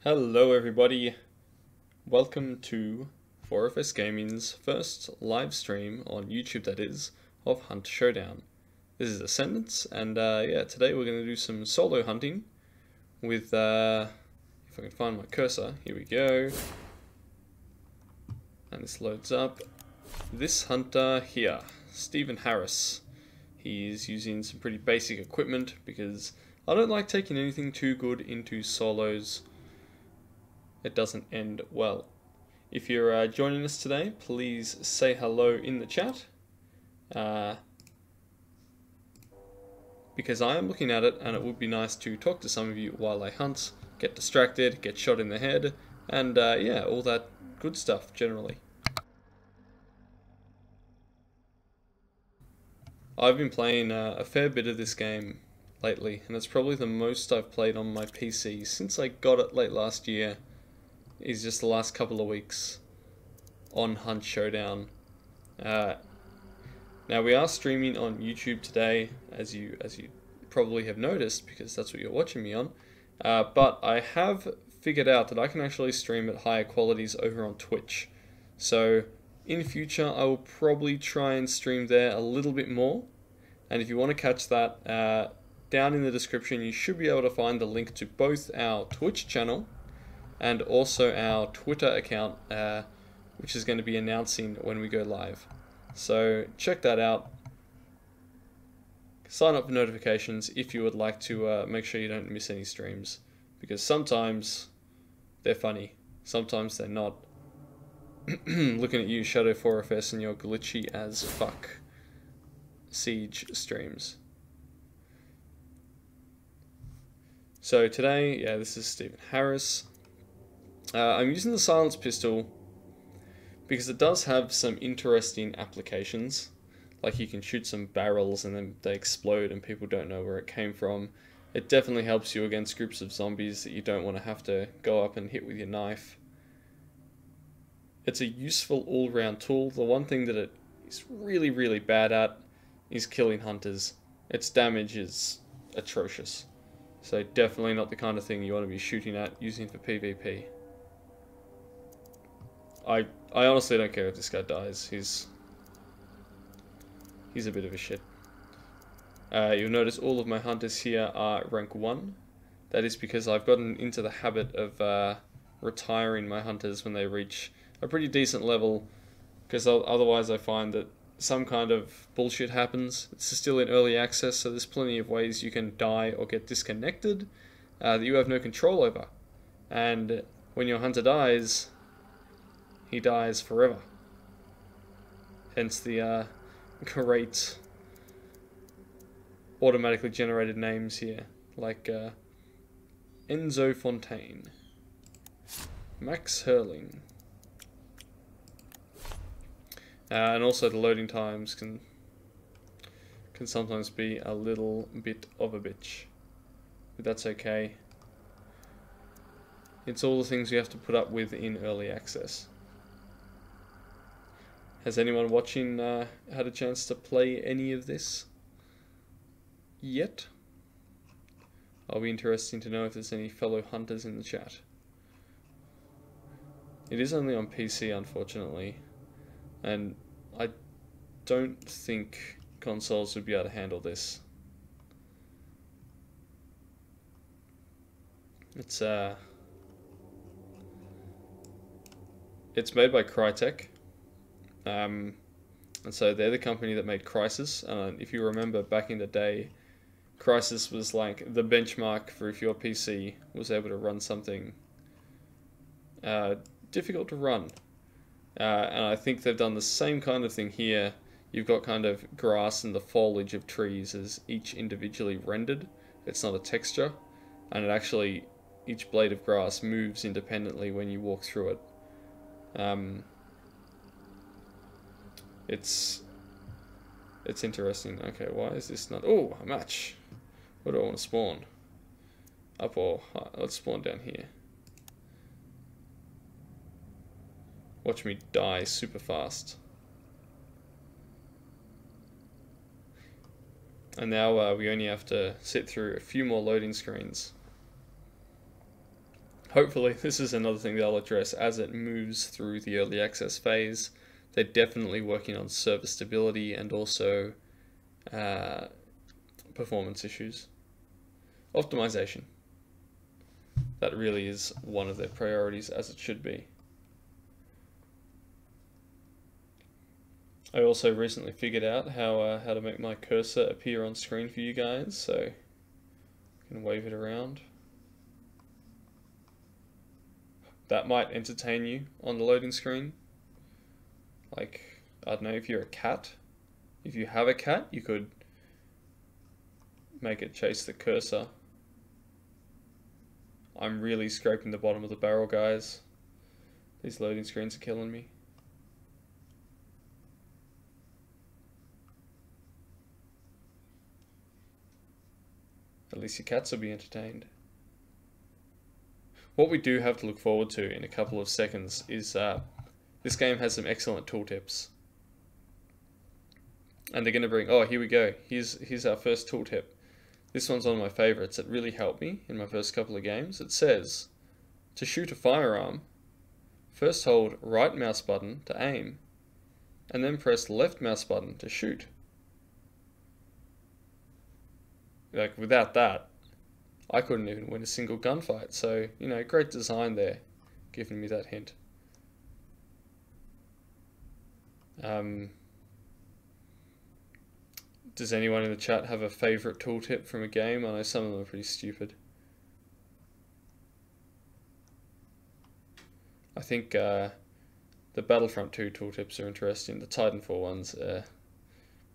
Hello everybody, welcome to 4FS Gaming's first live stream on YouTube, that is, of Hunt Showdown. This is Ascendance, and yeah, today we're going to do some solo hunting with, if I can find my cursor, here we go, and this loads up. This hunter here, Stephen Harris, he's using some pretty basic equipment because I don't like taking anything too good into solos. It doesn't end well. If you're joining us today, please say hello in the chat, because I am looking at it and it would be nice to talk to some of you while I hunt, get distracted, get shot in the head, and yeah, all that good stuff generally. I've been playing a fair bit of this game lately, and it's probably the most I've played on my PC since I got it late last year. Is just the last couple of weeks on Hunt Showdown. Now we are streaming on YouTube today, as you probably have noticed, because that's what you're watching me on. But I have figured out that I can actually stream at higher qualities over on Twitch. So in future, I will probably try and stream there a little bit more. And if you want to catch that, down in the description, you should be able to find the link to both our Twitch channel and also our Twitter account, which is going to be announcing when we go live. So check that out. Sign up for notifications if you would like to make sure you don't miss any streams, because sometimes they're funny, sometimes they're not. Looking at you, Shadow 4FS, and your glitchy as fuck Siege streams. So today, yeah, this is Stephen Harris. I'm using the silence pistol because it does have some interesting applications. Like you can shoot some barrels and then they explode and people don't know where it came from. It definitely helps you against groups of zombies that you don't want to have to go up and hit with your knife. It's a useful all-round tool. The one thing that it is really, really bad at is killing hunters. Its damage is atrocious. So definitely not the kind of thing you want to be shooting at using for PvP. I honestly don't care if this guy dies. He's a bit of a shit. You'll notice all of my hunters here are rank 1. That is because I've gotten into the habit of retiring my hunters when they reach a pretty decent level, because otherwise I find that some kind of bullshit happens. It's still in early access, so there's plenty of ways you can die or get disconnected that you have no control over. And when your hunter dies, he dies forever. Hence the great automatically generated names here, like Enzo Fontaine, Max Hurling, and also the loading times can sometimes be a little bit of a bitch, but that's okay. It's all the things you have to put up with in early access. Has anyone watching had a chance to play any of this yet? I'll be interesting to know if there's any fellow hunters in the chat. It is only on PC, unfortunately, and I don't think consoles would be able to handle this. It's made by Crytek. And so they're the company that made Crysis. If you remember back in the day, Crysis was like the benchmark for if your PC was able to run something difficult to run. And I think they've done the same kind of thing here. You've got kind of grass and the foliage of trees as each individually rendered. It's not a texture, and it actually, each blade of grass moves independently when you walk through it. It's interesting. Okay, why is this not... Oh, a match. Where do I want to spawn? Up or... let's spawn down here. Watch me die super fast. And now we only have to sit through a few more loading screens. Hopefully this is another thing they'll address as it moves through the early access phase. They're definitely working on server stability and also performance issues. Optimization. That really is one of their priorities, as it should be. I also recently figured out how to make my cursor appear on screen for you guys, so I can wave it around. That might entertain you on the loading screen. Like, I don't know, if you're a cat, if you have a cat, you could make it chase the cursor. I'm really scraping the bottom of the barrel, guys. These loading screens are killing me. At least your cats will be entertained. What we do have to look forward to in a couple of seconds is this game has some excellent tooltips. And they're going to bring, oh, here we go. Here's our first tooltip. This one's one of my favorites. It really helped me in my first couple of games. It says, to shoot a firearm, first hold right mouse button to aim, and then press left mouse button to shoot. Like, without that, I couldn't even win a single gunfight. So, you know, great design there, giving me that hint. Does anyone in the chat have a favourite tooltip from a game? I know some of them are pretty stupid. I think the Battlefront 2 tooltips are interesting. The Titanfall ones are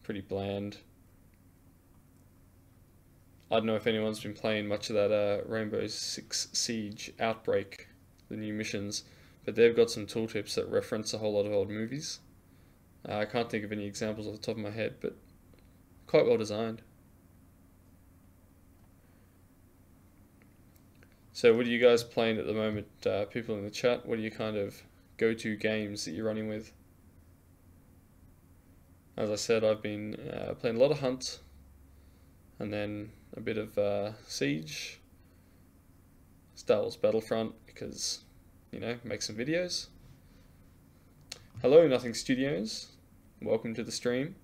pretty bland. I don't know if anyone's been playing much of that Rainbow Six Siege Outbreak, the new missions, but they've got some tooltips that reference a whole lot of old movies. I can't think of any examples off the top of my head, but quite well designed. So what are you guys playing at the moment, people in the chat? What are your kind of go-to games that you're running with? As I said, I've been playing a lot of Hunt, and then a bit of Siege, Star Wars Battlefront, because, you know, make some videos. Hello, Nothing Studios. Welcome to the stream.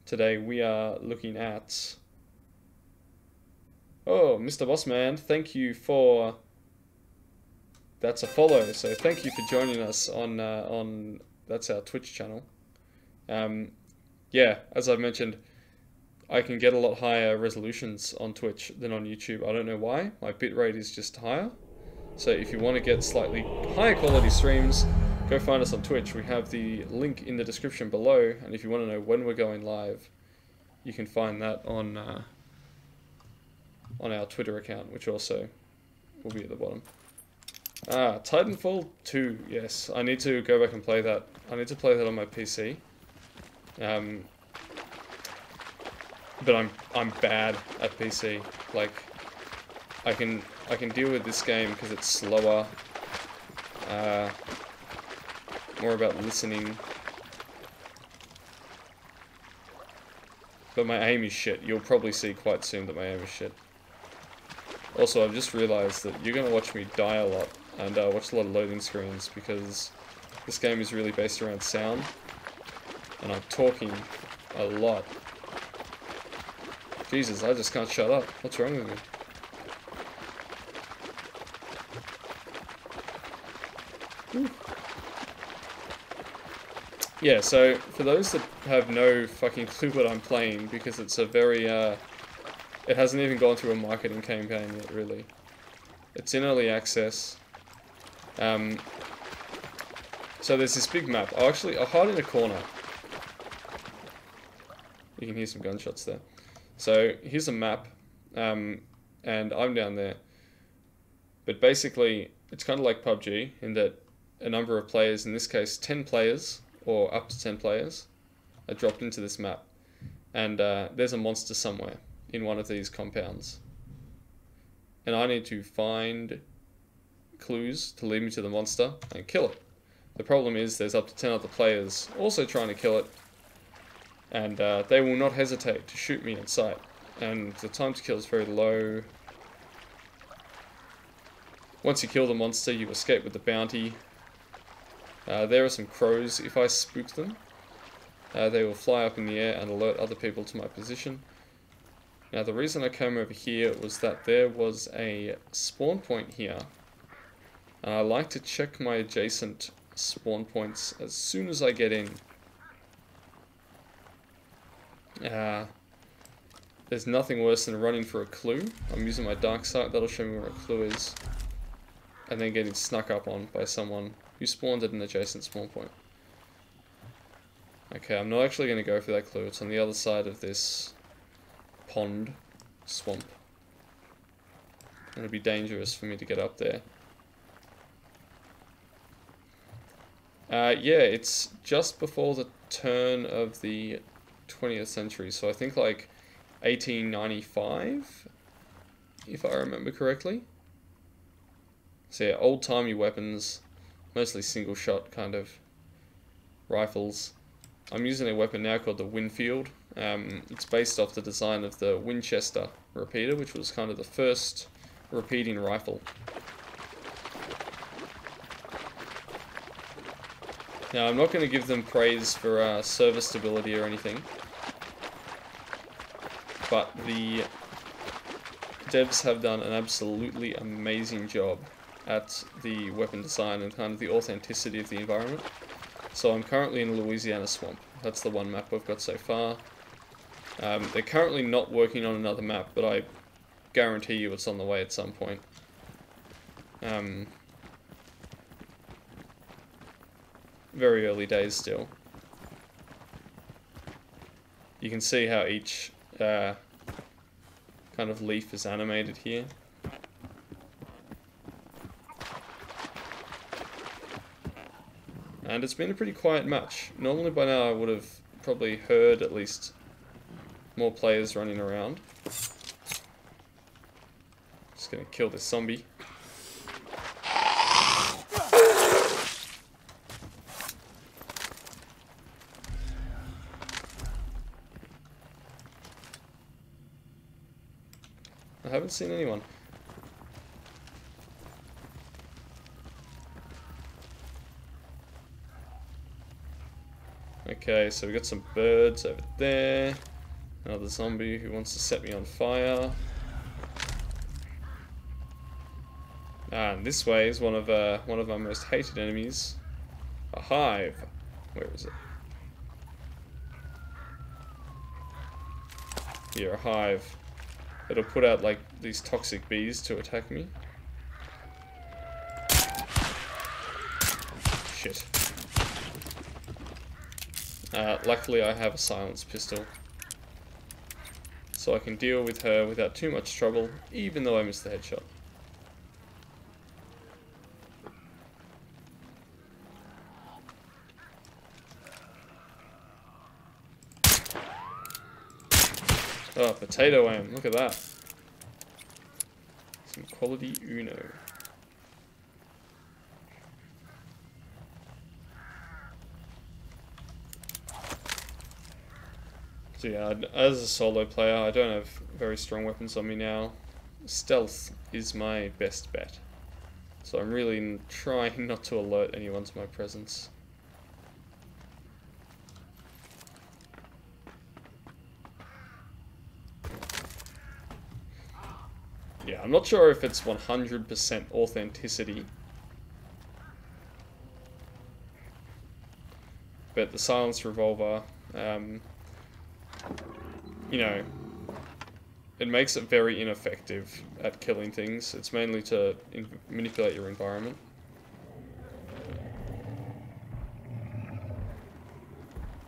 Today we are looking at... Oh, Mr. Bossman, thank you for... That's a follow, so thank you for joining us on that's our Twitch channel. Yeah, as I've mentioned, I can get a lot higher resolutions on Twitch than on YouTube. I don't know why. My bitrate is just higher. So if you want to get slightly higher quality streams, go find us on Twitch. We have the link in the description below, and if you want to know when we're going live, you can find that on our Twitter account, which also will be at the bottom. Titanfall 2, yes. I need to go back and play that. I need to play that on my PC. But I'm bad at PC. Like, I can deal with this game because it's slower. More about listening. But my aim is shit. You'll probably see quite soon that my aim is shit. Also, I've just realised that you're going to watch me die a lot and watch a lot of loading screens because this game is really based around sound. And I'm talking a lot. Jesus, I just can't shut up. What's wrong with me? Whew. Yeah, so for those that have no fucking clue what I'm playing, because it's a very, it hasn't even gone through a marketing campaign yet, really. It's in early access. So there's this big map. I'll hide in a corner. You can hear some gunshots there. So here's a map, and I'm down there. But basically, it's kind of like PUBG in that a number of players, in this case 10 players, or up to 10 players, are dropped into this map. And there's a monster somewhere in one of these compounds. And I need to find clues to lead me to the monster and kill it. The problem is there's up to 10 other players also trying to kill it. And they will not hesitate to shoot me in sight. And the time to kill is very low. Once you kill the monster, you escape with the bounty. There are some crows. If I spook them, they will fly up in the air and alert other people to my position. Now the reason I came over here was that there was a spawn point here. And I like to check my adjacent spawn points as soon as I get in. There's nothing worse than running for a clue. I'm using my dark sight, that'll show me where a clue is. And then getting snuck up on by someone who spawned at an adjacent spawn point. Okay, I'm not actually going to go for that clue. It's on the other side of this pond, swamp. It'll be dangerous for me to get up there. Yeah, it's just before the turn of the 20th century, so I think like 1895, if I remember correctly. So yeah, old-timey weapons, mostly single-shot kind of rifles. I'm using a weapon now called the Winfield. It's based off the design of the Winchester repeater, which was kind of the first repeating rifle. Now, I'm not going to give them praise for service stability or anything, but the devs have done an absolutely amazing job at the weapon design and kind of the authenticity of the environment. So I'm currently in Louisiana Swamp. That's the one map we've got so far. They're currently not working on another map, but I guarantee you it's on the way at some point. Very early days still. You can see how each kind of leaf is animated here. And it's been a pretty quiet match. Normally by now I would have probably heard at least more players running around. Just gonna kill this zombie. I haven't seen anyone. Okay, so we got some birds over there. Another zombie who wants to set me on fire. And this way is one of our most hated enemies. A hive. Where is it? Here, a hive. It'll put out like these toxic bees to attack me. Shit. Luckily I have a silenced pistol, so I can deal with her without too much trouble, even though I missed the headshot. Oh, potato aim, look at that. Some quality Uno. So yeah, as a solo player, I don't have very strong weapons on me now. Stealth is my best bet. So I'm really trying not to alert anyone to my presence. Yeah, I'm not sure if it's 100% authenticity. But the silenced revolver, you know, it makes it very ineffective at killing things. It's mainly to manipulate your environment.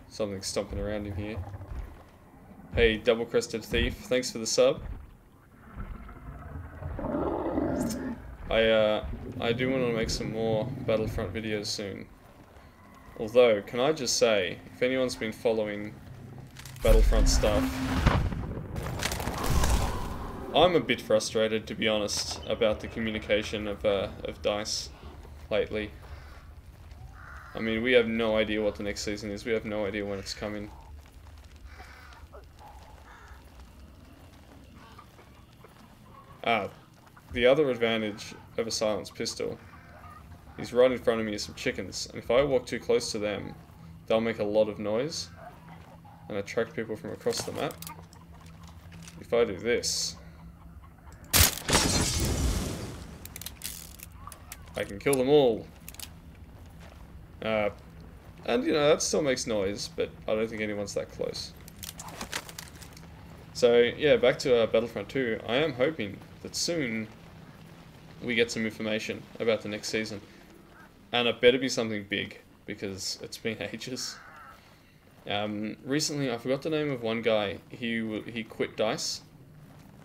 Something's stomping around in here. Hey, double-crested thief, thanks for the sub. I do want to make some more Battlefront videos soon. Although, can I just say, if anyone's been following Battlefront stuff, I'm a bit frustrated, to be honest, about the communication of DICE lately. I mean, we have no idea what the next season is. We have no idea when it's coming. The other advantage have a silenced pistol. He's right in front of me are some chickens, and if I walk too close to them, they'll make a lot of noise and attract people from across the map. If I do this, I can kill them all. And you know, that still makes noise, but I don't think anyone's that close. So yeah, back to Battlefront 2. I am hoping that soon we get some information about the next season. And it better be something big, because it's been ages. Recently, I forgot the name of one guy. He quit DICE.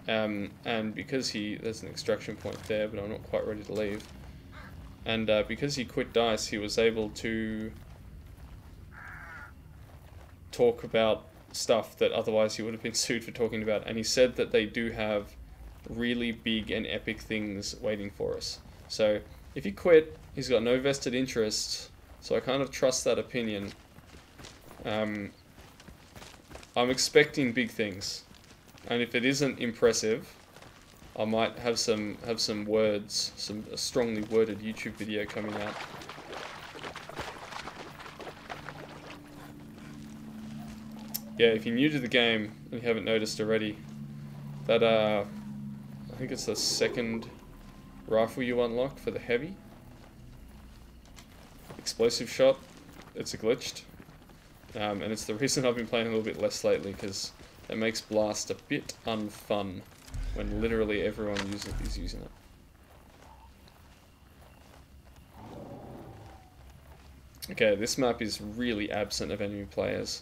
And because there's an extraction point there, but I'm not quite ready to leave. And because he quit DICE, he was able to talk about stuff that otherwise he would have been sued for talking about. And he said that they do have really big and epic things waiting for us. So if he quit, he's got no vested interest. So I kind of trust that opinion. I'm expecting big things, and if it isn't impressive, I might have some words, a strongly worded YouTube video coming out. Yeah, if you're new to the game and you haven't noticed already, that I think it's the second rifle you unlock for the heavy explosive shot. It's glitched, and it's the reason I've been playing a little bit less lately, because it makes Blast a bit unfun when literally everyone is using it. Okay, this map is really absent of enemy players.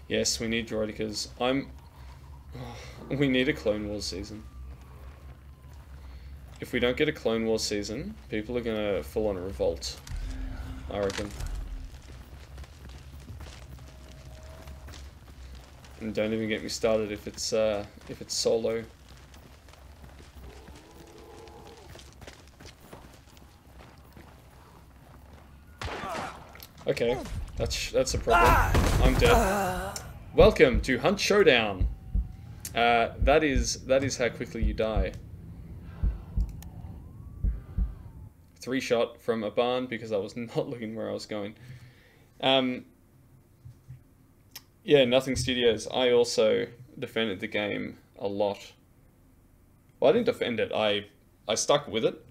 Yes, we need droidicas. We need a Clone Wars season. If we don't get a Clone Wars season, people are gonna full on revolt, I reckon. And don't even get me started if it's solo. Okay, that's a problem. I'm dead. Welcome to Hunt Showdown. That is how quickly you die. 3-shot from a barn because I was not looking where I was going. Yeah, Nothing Studios. I also defended the game a lot. Well, I didn't defend it. I stuck with it,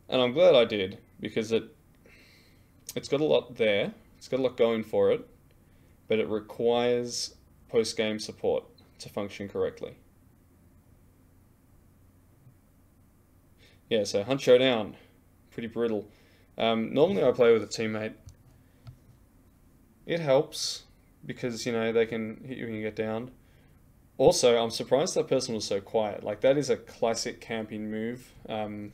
and I'm glad I did, because it's got a lot there. It's got a lot going for it, but it requires post-game support to function correctly. Yeah, so Hunt Showdown, pretty brutal. Normally I play with a teammate. It helps, because, you know, they can hit you when you get down. Also, I'm surprised that person was so quiet. Like, that is a classic camping move. I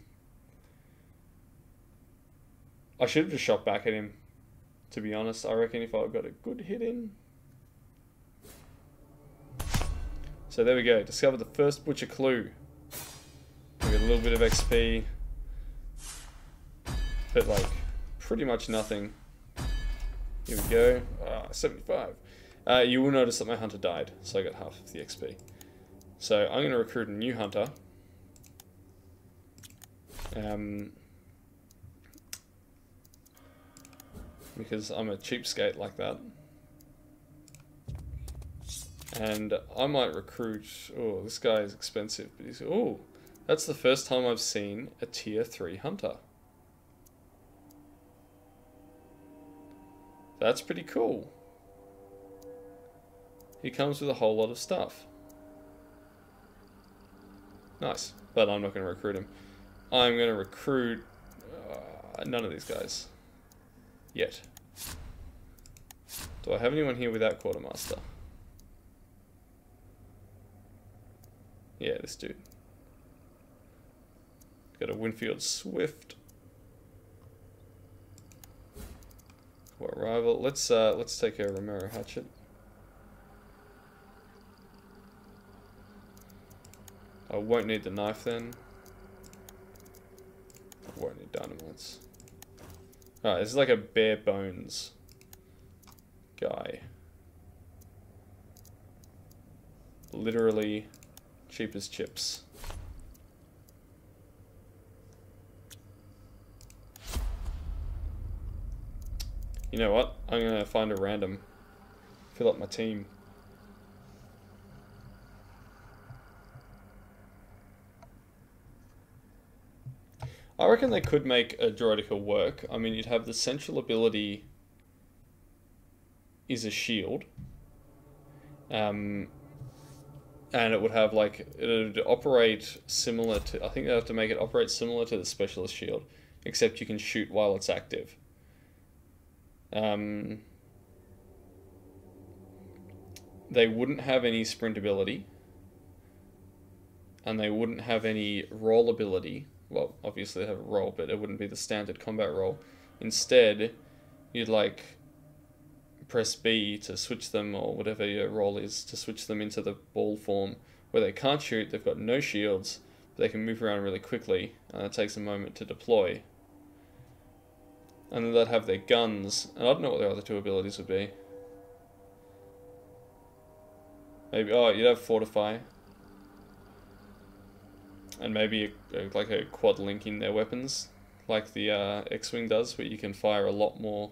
should have just shot back at him, to be honest. I reckon if I got a good hit in. So there we go. Discovered the first butcher clue. We get a little bit of XP, but like pretty much nothing. Here we go. 75. You will notice that my hunter died, so I got half of the XP. So I'm going to recruit a new hunter. Because I'm a cheapskate like that. And I might recruit... Oh, this guy is expensive, but he's... Oh, that's the first time I've seen a tier 3 hunter. That's pretty cool. He comes with a whole lot of stuff. Nice, but I'm not going to recruit him. I'm going to recruit none of these guys. Yet. Do I have anyone here without quartermaster? Yeah, this dude. Got a Winfield Swift. What rival? Let's take a Romero Hatchet. I won't need the knife then. I won't need dynamites. Alright, this is like a bare bones guy. literally cheap as chips. You know what? I'm gonna find a random. Fill up my team. I reckon they could make a droidica work. I mean, you'd have the central ability is a shield. And it would have like, it would operate similar to, I think they have to make it operate similar to the specialist shield, except you can shoot while it's active. They wouldn't have any sprint ability, and they wouldn't have any roll ability. Well, obviously they have a roll, but it wouldn't be the standard combat roll. Instead, you'd like press B to switch them, or whatever your roll is, to switch them into the ball form, where they can't shoot, they've got no shields, but they can move around really quickly, and it takes a moment to deploy. And then they'd have their guns, and I don't know what their other two abilities would be. Maybe, oh, you'd have Fortify. And maybe like a quad link in their weapons, like the X-Wing does, where you can fire a lot more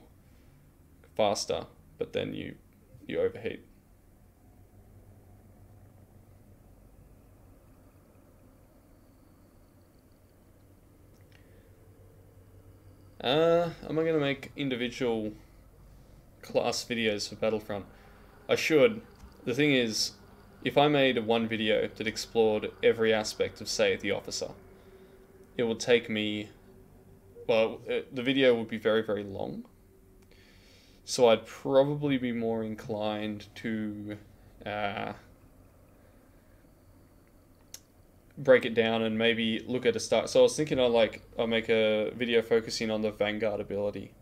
faster, but then you overheat. Am I going to make individual class videos for Battlefront? I should. The thing is, if I made one video that explored every aspect of, say, the officer, it would take me, well, the video would be very, very long. So I'd probably be more inclined to break it down and maybe look at a start. So I was thinking I'll make a video focusing on the Vanguard ability.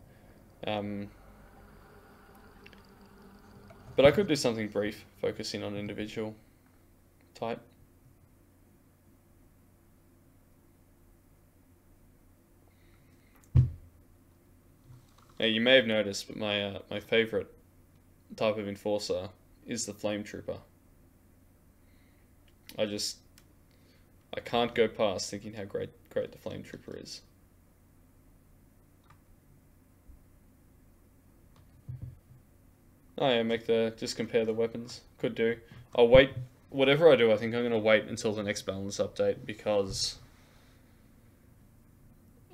But I could do something brief, focusing on individual type. Now, you may have noticed, but my favorite type of enforcer is the Flame Trooper. I can't go past thinking how great the Flame Trooper is. Oh yeah, just compare the weapons. Could do. I'll wait, whatever I do, I think I'm going to wait until the next balance update, because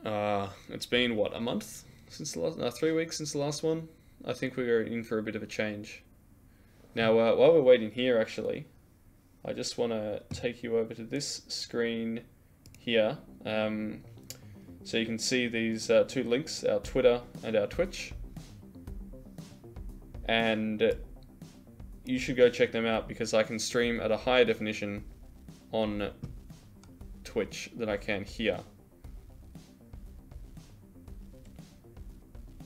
it's been, what, a month since the last, no, 3 weeks since the last one? I think we're in for a bit of a change. Now, while we're waiting here, actually, I just want to take you over to this screen here, so you can see these two links, our Twitter and our Twitch. And you should go check them out, because I can stream at a higher definition on Twitch than I can here.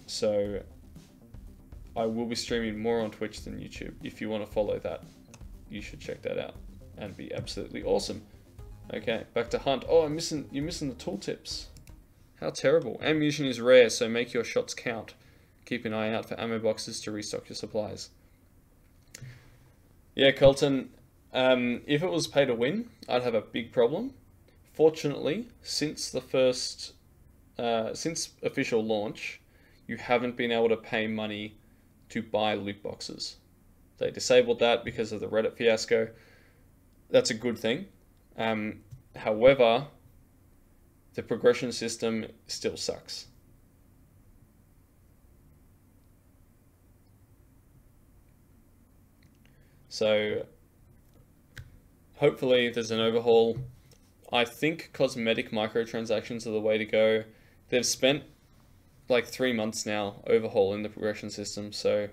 So I will be streaming more on Twitch than YouTube. If you want to follow that, you should check that out and be absolutely awesome. Okay, back to hunt. Oh, you're missing the tooltips. How terrible. Ammunition is rare, so make your shots count. Keep an eye out for ammo boxes to restock your supplies. Yeah, Colton, if it was pay to win, I'd have a big problem. Fortunately, since the first, since official launch, you haven't been able to pay money to buy loot boxes. They disabled that because of the Reddit fiasco. That's a good thing. However, the progression system still sucks. So hopefully there's an overhaul. I think cosmetic microtransactions are the way to go. They've spent like 3 months now overhauling the progression system, so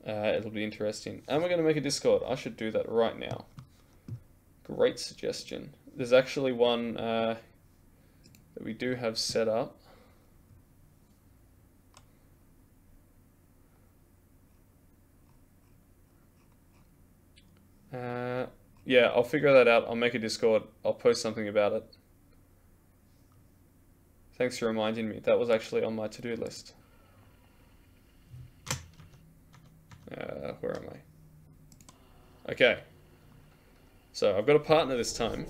it'll be interesting. And we're going to make a Discord. I should do that right now. Great suggestion. There's actually one that we do have set up. Yeah, I'll figure that out. I'll make a Discord. I'll post something about it. Thanks for reminding me. That was actually on my to-do list. Where am I? Okay. So I've got a partner this time.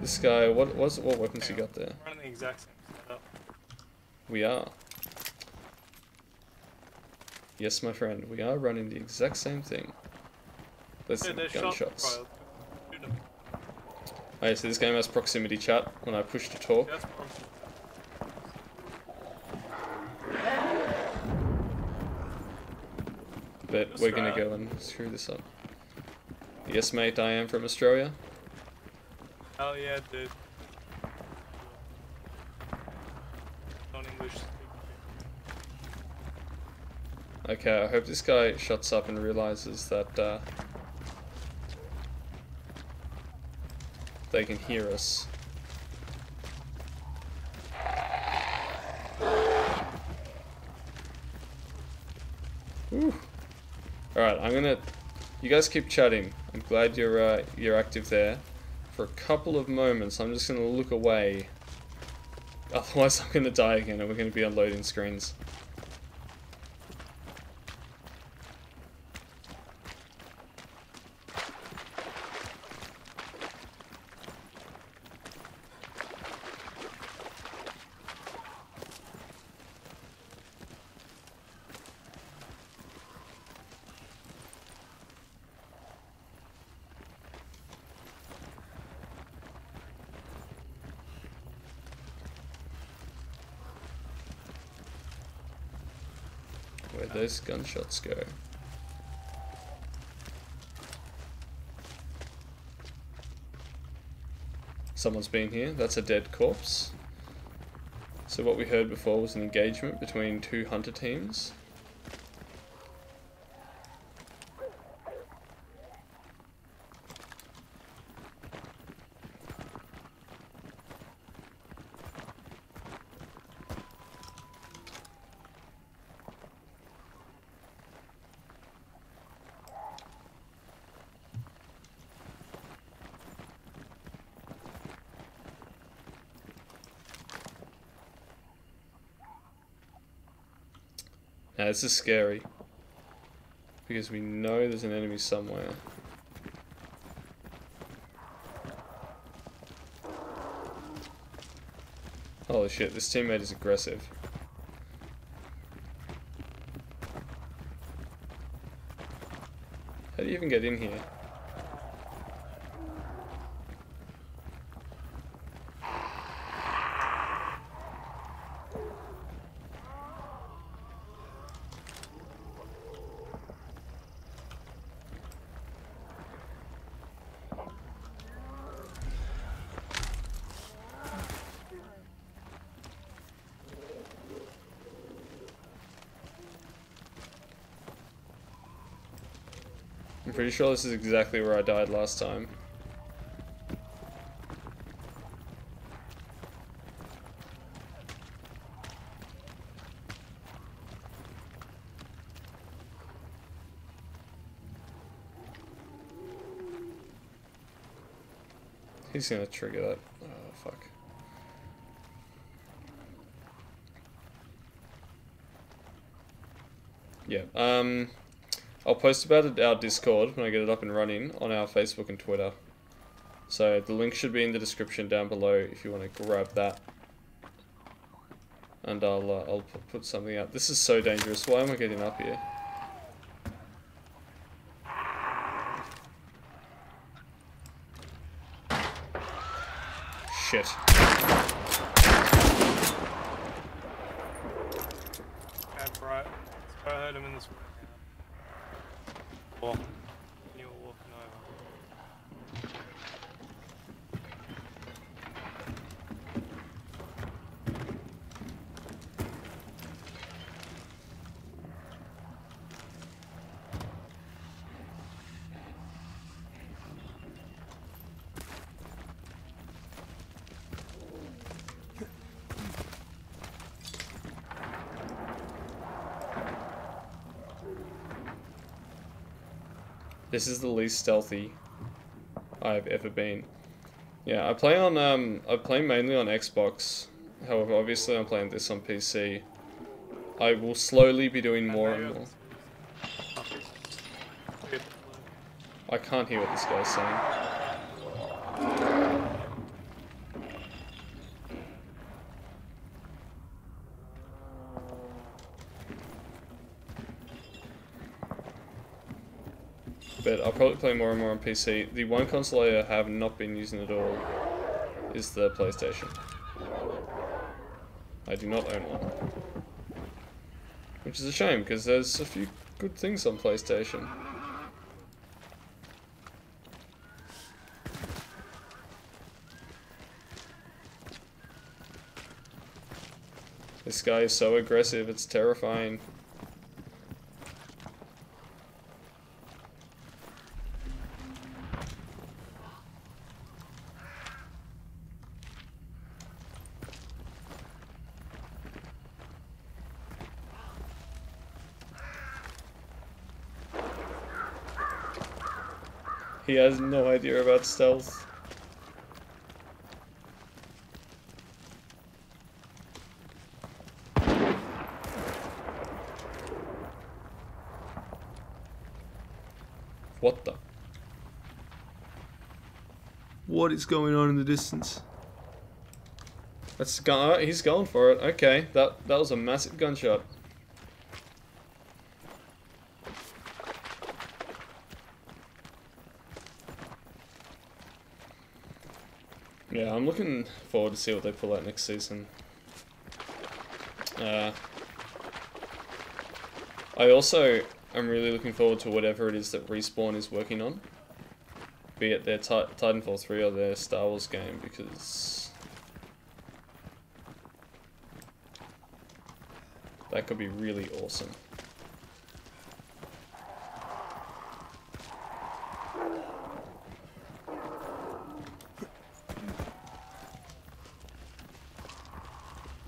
This guy, what weapons you got there? We're running the exact same setup. We are. Yes, my friend, we are running the exact same thing. Let's gunshots. Okay, so this game has proximity chat when I push to talk. But we're gonna go and screw this up. Yes, mate, I am from Australia. Hell yeah, dude. Non-English speaking. Okay, I hope this guy shuts up and realizes that they can hear us. Alright, you guys keep chatting. I'm glad you're active there. For a couple of moments, I'm just gonna look away. Otherwise, I'm gonna die again and we're gonna be on loading screens. Where'd those gunshots go? Someone's been here. That's a dead corpse. So what we heard before was an engagement between two hunter teams. Now this is scary, because we know there's an enemy somewhere. Holy shit, this teammate is aggressive. How do you even get in here? I'm pretty sure this is exactly where I died last time. He's gonna trigger that. Oh, fuck. Yeah, I'll post about it our Discord when I get it up and running on our Facebook and Twitter. So the link should be in the description down below if you want to grab that. And I'll put something out. This is so dangerous. Why am I getting up here? Shit. Okay, right. So I heard him in this. Oh, you were walking over. This is the least stealthy I've ever been. Yeah, I play mainly on Xbox. However, obviously I'm playing this on PC. I will slowly be doing more and more. I can't hear what this guy's saying. But I'll probably play more and more on PC. The one console I have not been using at all is the PlayStation. I do not own one. Which is a shame, because there's a few good things on PlayStation. This guy is so aggressive, it's terrifying. He has no idea about stealth. What the? What is going on in the distance? That's he's going for it. Okay, that was a massive gunshot. Yeah, I'm looking forward to see what they pull out next season. I also am really looking forward to whatever it is that Respawn is working on. Be it their Titanfall 3 or their Star Wars game, because that could be really awesome.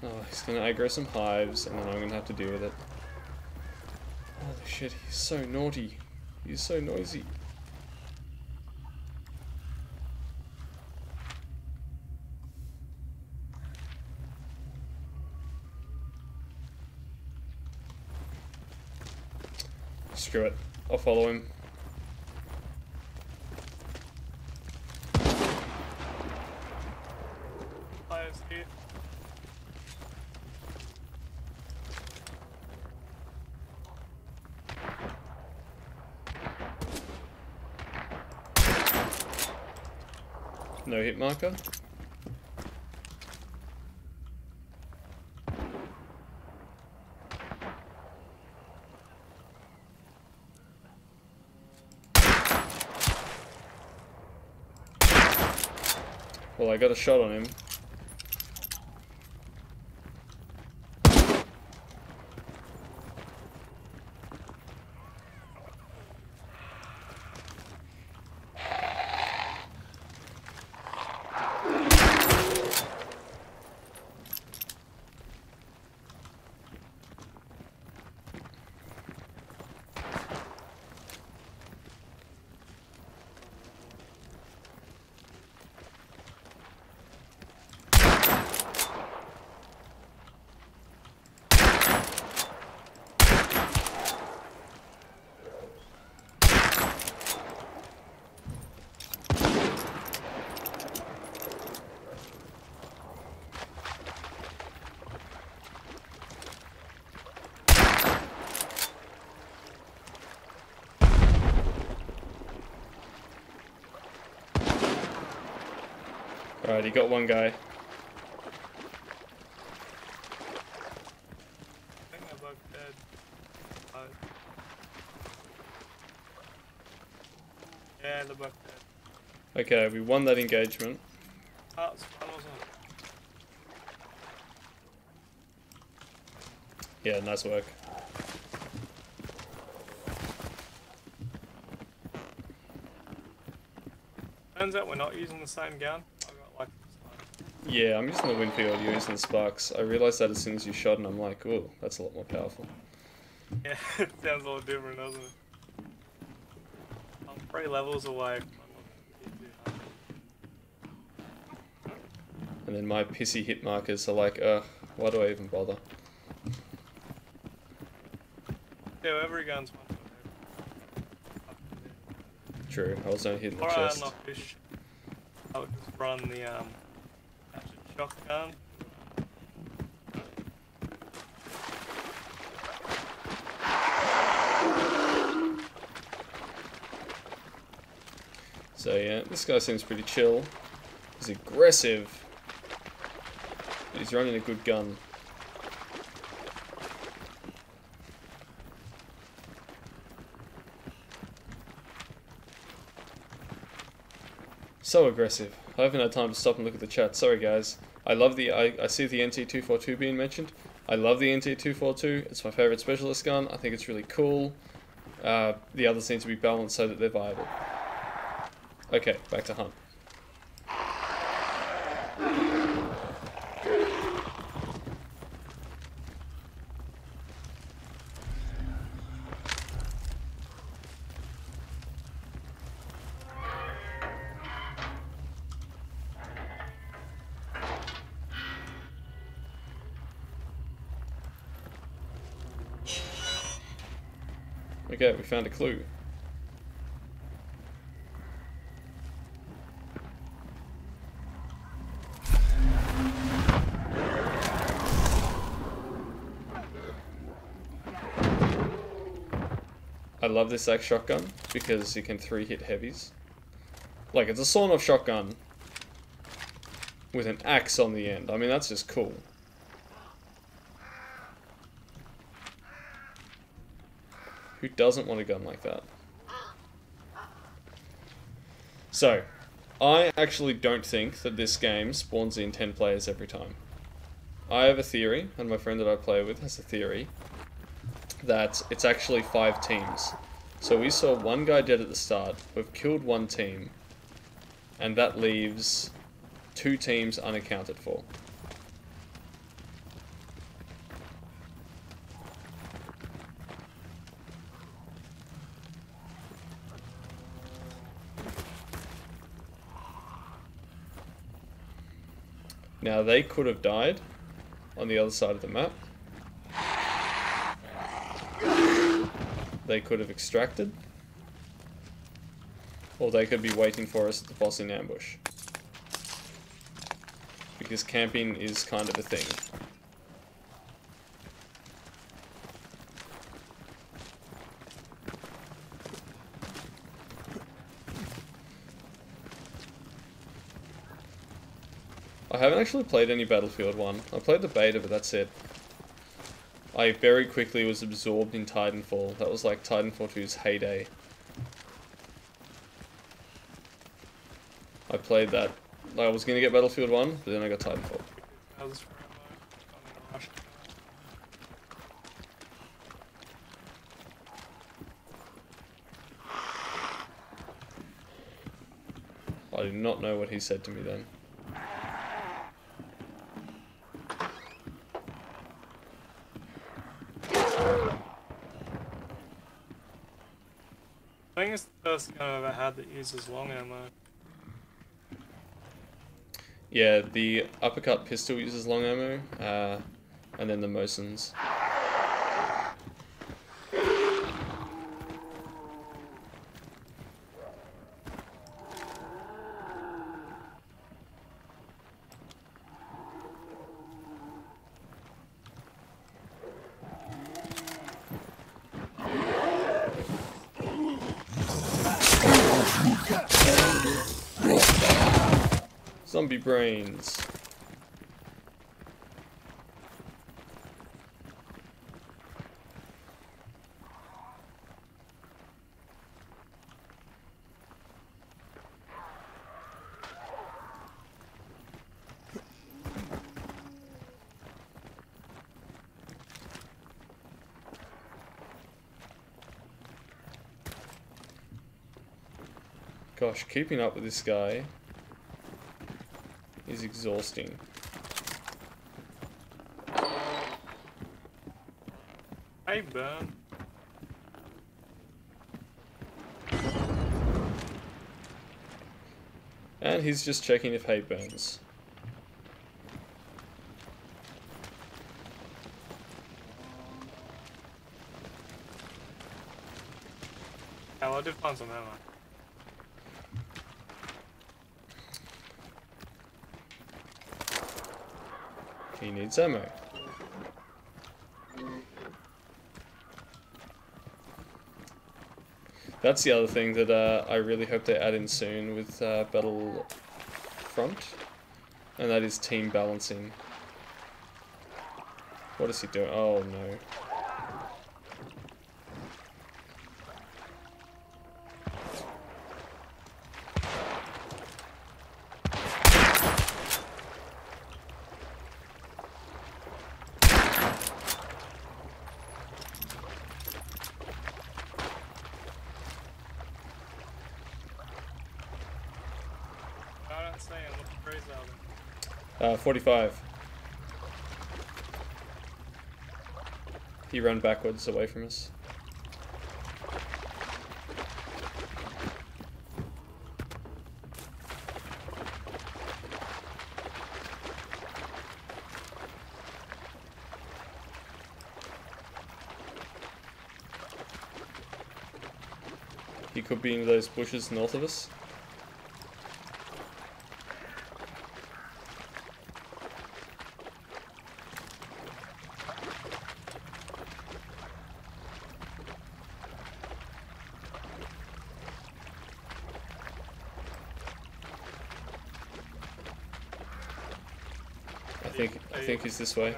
Oh, he's gonna aggro some hives, and then I'm gonna have to deal with it. Holy shit, he's so naughty. He's so noisy. Screw it. I'll follow him. Players here. No hit marker. Well, I got a shot on him. Alright, he got one guy. I think they're both dead. Yeah, they're both dead. Okay, we won that engagement. Oh, it's fun, wasn't it? Yeah, nice work. Turns out we're not using the same gun. I got like Yeah, I'm using the Winfield, you're using the Sparks. I realised that as soon as you shot, and I'm like, ooh, that's a lot more powerful. yeah, it sounds a lot different, doesn't it? I'm 3 levels away from And then my pissy hit markers are like, why do I even bother? yeah, every gun's one. true. I was only hitting the Or chest. not fish. I would just run the shotgun. So yeah, this guy seems pretty chill. He's aggressive. But he's running a good gun. So aggressive. I haven't had time to stop and look at the chat. Sorry guys. I love the I see the NT242 being mentioned. I love the NT242. It's my favorite specialist gun. I think it's really cool. The others need to be balanced so that they're viable. Okay, back to hunt. Okay, we found a clue. I love this axe shotgun because you can 3-hit heavies. Like, it's a sawn-off shotgun with an axe on the end. I mean, that's just cool. Who doesn't want a gun like that? So, I actually don't think that this game spawns in 10 players every time. I have a theory, and my friend that I play with has a theory, that it's actually 5 teams. So we saw one guy dead at the start, we've killed one team, and that leaves 2 teams unaccounted for. Now they could have died on the other side of the map. They could have extracted. Or they could be waiting for us at the boss in ambush. Because camping is kind of a thing. I haven't actually played any Battlefield 1. I played the beta, but that's it. I very quickly was absorbed in Titanfall. That was like Titanfall 2's heyday. I played that. I was gonna get Battlefield 1, but then I got Titanfall. I did not know what he said to me then. I think it's the first gun I've ever had that uses long ammo. Yeah, the uppercut pistol uses long ammo, and then the Mosins. Zombie brains. Gosh, keeping up with this guy is exhausting. Hey, burn. And he's just checking if hay burns. Oh, I did find some ammo. He needs ammo. That's the other thing that I really hope they add in soon with Battlefront, and that is team balancing. What is he doing? Oh no. I don't say I'm looking crazy out of 45. He ran backwards away from us. He could be in those bushes north of us. I think he's this way.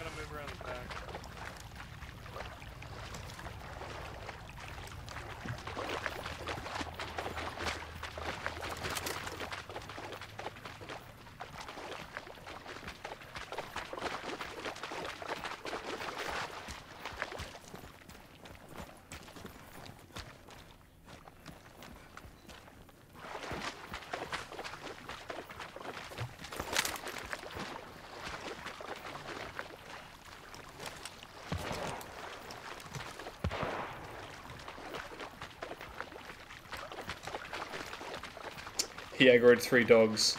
Gonna move around the back. He aggroed 3 dogs.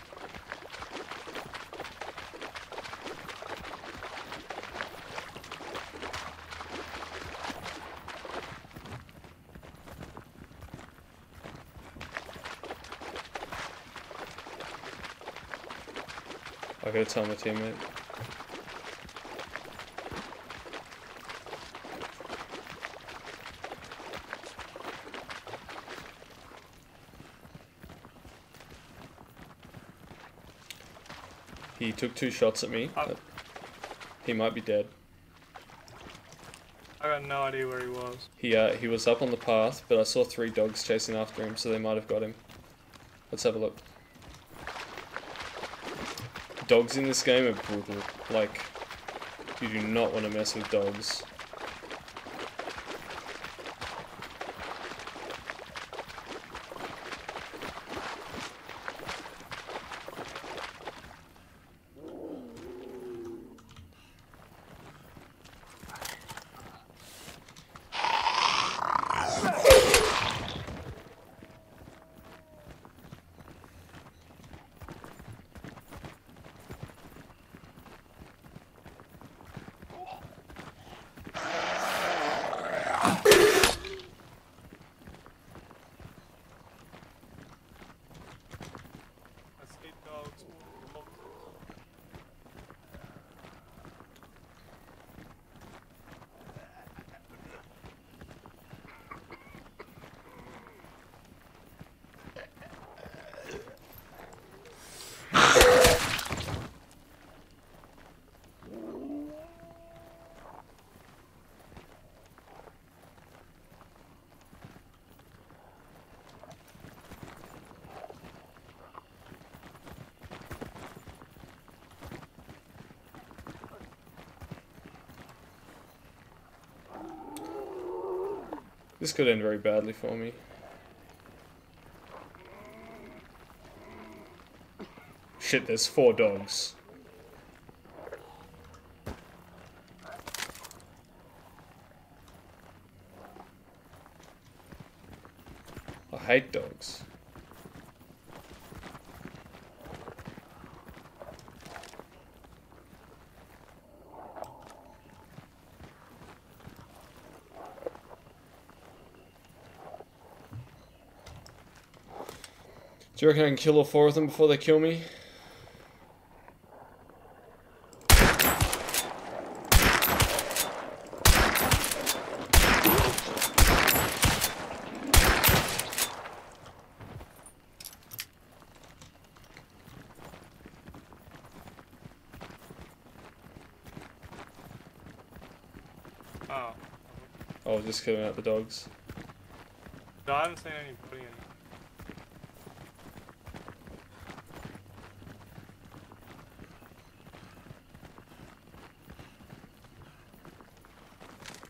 I gotta tell my teammate. He took 2 shots at me. He might be dead. I got no idea where he was. He was up on the path, but I saw 3 dogs chasing after him, so they might have got him. Let's have a look. Dogs in this game are brutal. Like, you do not want to mess with dogs. This could end very badly for me. Shit, there's 4 dogs. I hate dogs. Do you reckon I can kill all 4 of them before they kill me? Oh. I was just killing out the dogs. No, I haven't seen anybody in.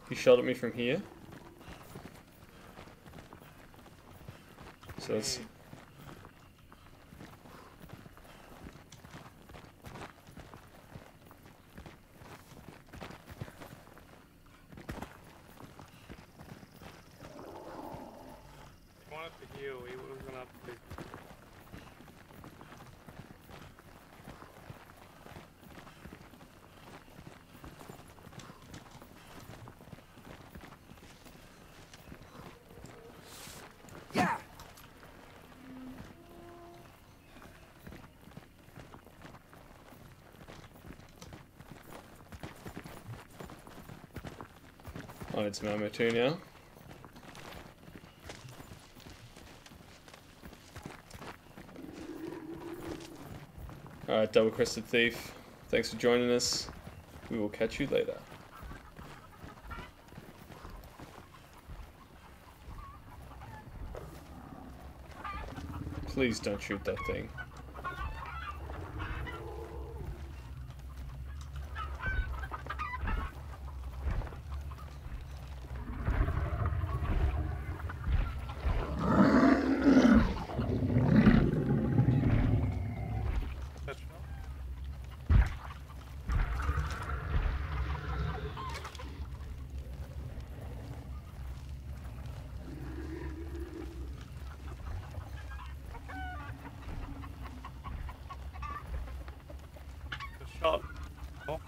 He shot at me from here. So that's... He wanted to heal, he was gonna have to. Yeah. I need some ammo too now. Alright, Double Crested Thief. Thanks for joining us. We will catch you later. Please don't shoot that thing. That's the shot. Oh.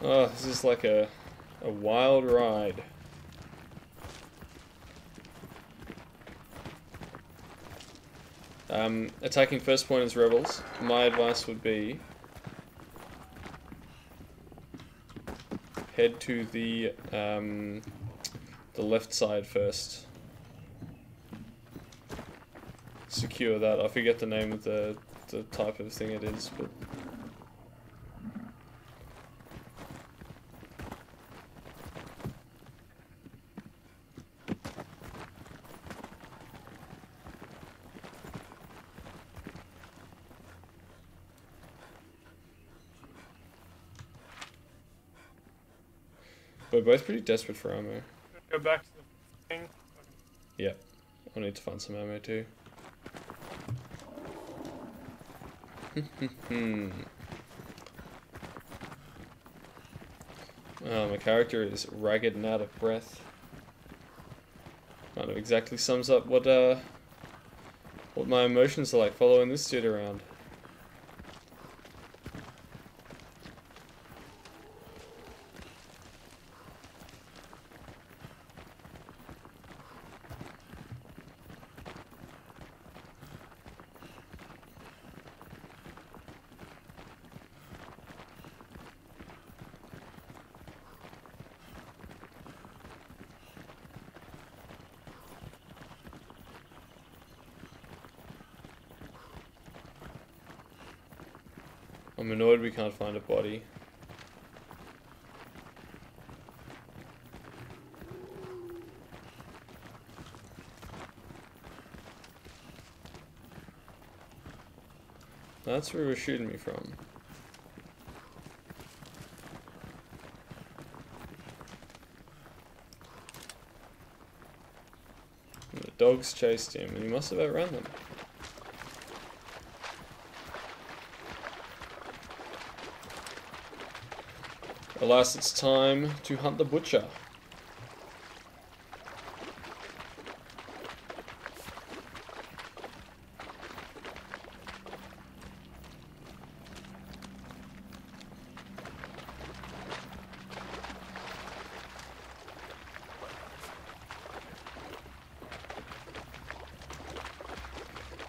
Oh, this is like a wild ride. Attacking first point as rebels. My advice would be head to the left side first. Secure that. I forget the name of the type of thing it is, but we're both pretty desperate for ammo. Go back to the thing. Yeah, I need to find some ammo too. Oh, my character is ragged and out of breath. Kind of exactly sums up what my emotions are like following this dude around. I'm annoyed we can't find a body. That's where we're shooting me from. And the dogs chased him and he must have outrun them. Alas, it's time to hunt the butcher.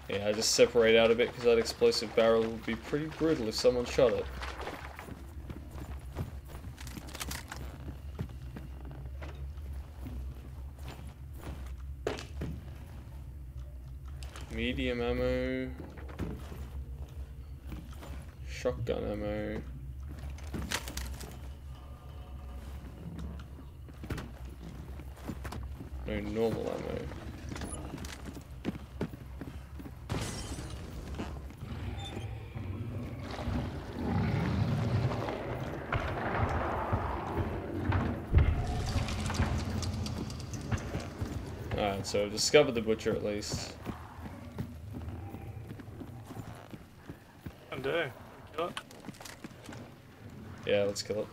Yeah, I just separate out a bit because that explosive barrel would be pretty brutal if someone shot it. Medium ammo. Shotgun ammo. No normal ammo. Alright, so I've discovered the butcher at least. I do. Kill it. Yeah, let's kill it.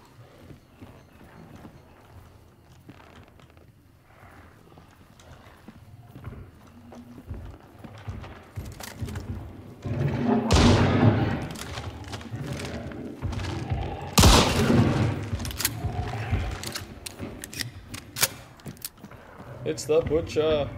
It's the butcher.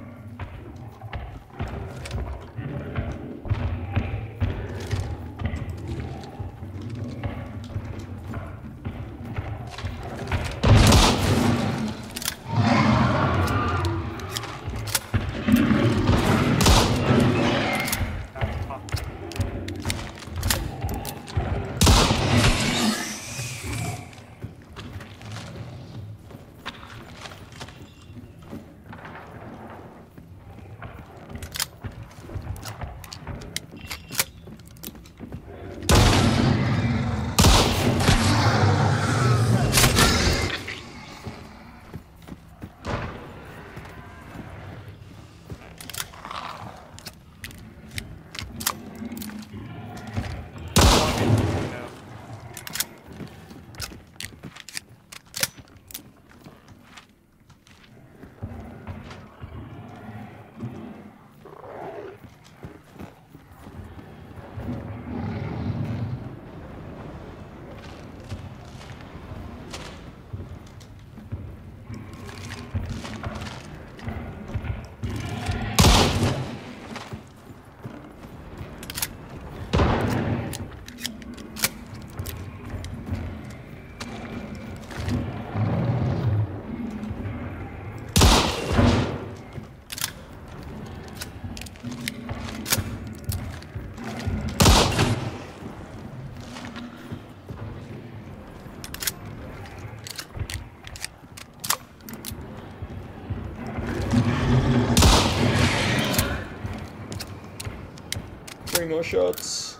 Three more shots.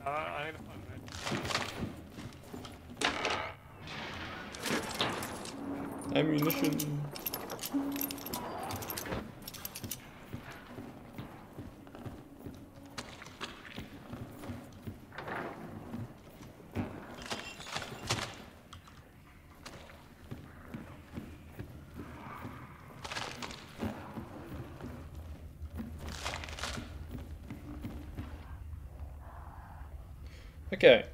I need to find it. Ammunition. Okay,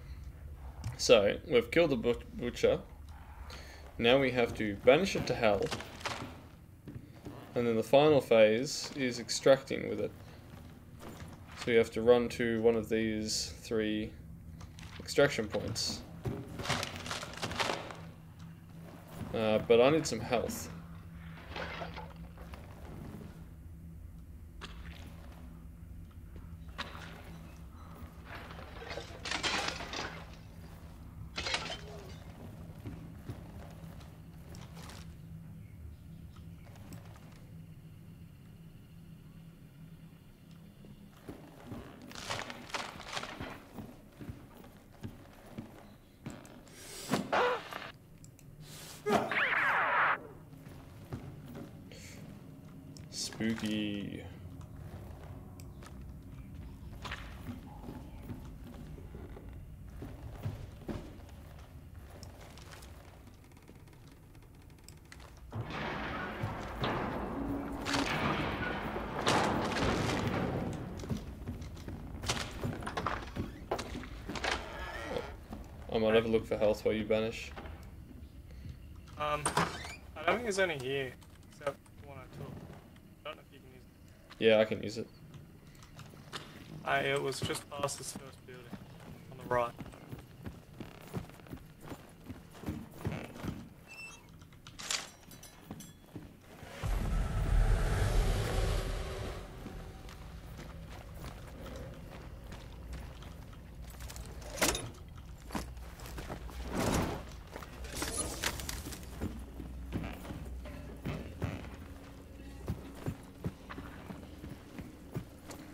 so we've killed the butcher. Now we have to banish it to hell, and then the final phase is extracting with it. So you have to run to one of these 3 extraction points. But I need some health. Spooky. I might have a look for health while you banish. I don't think there's any here, except the one I took. I don't know if you can use it. Yeah, I can use it. It was just past this first building, on the right.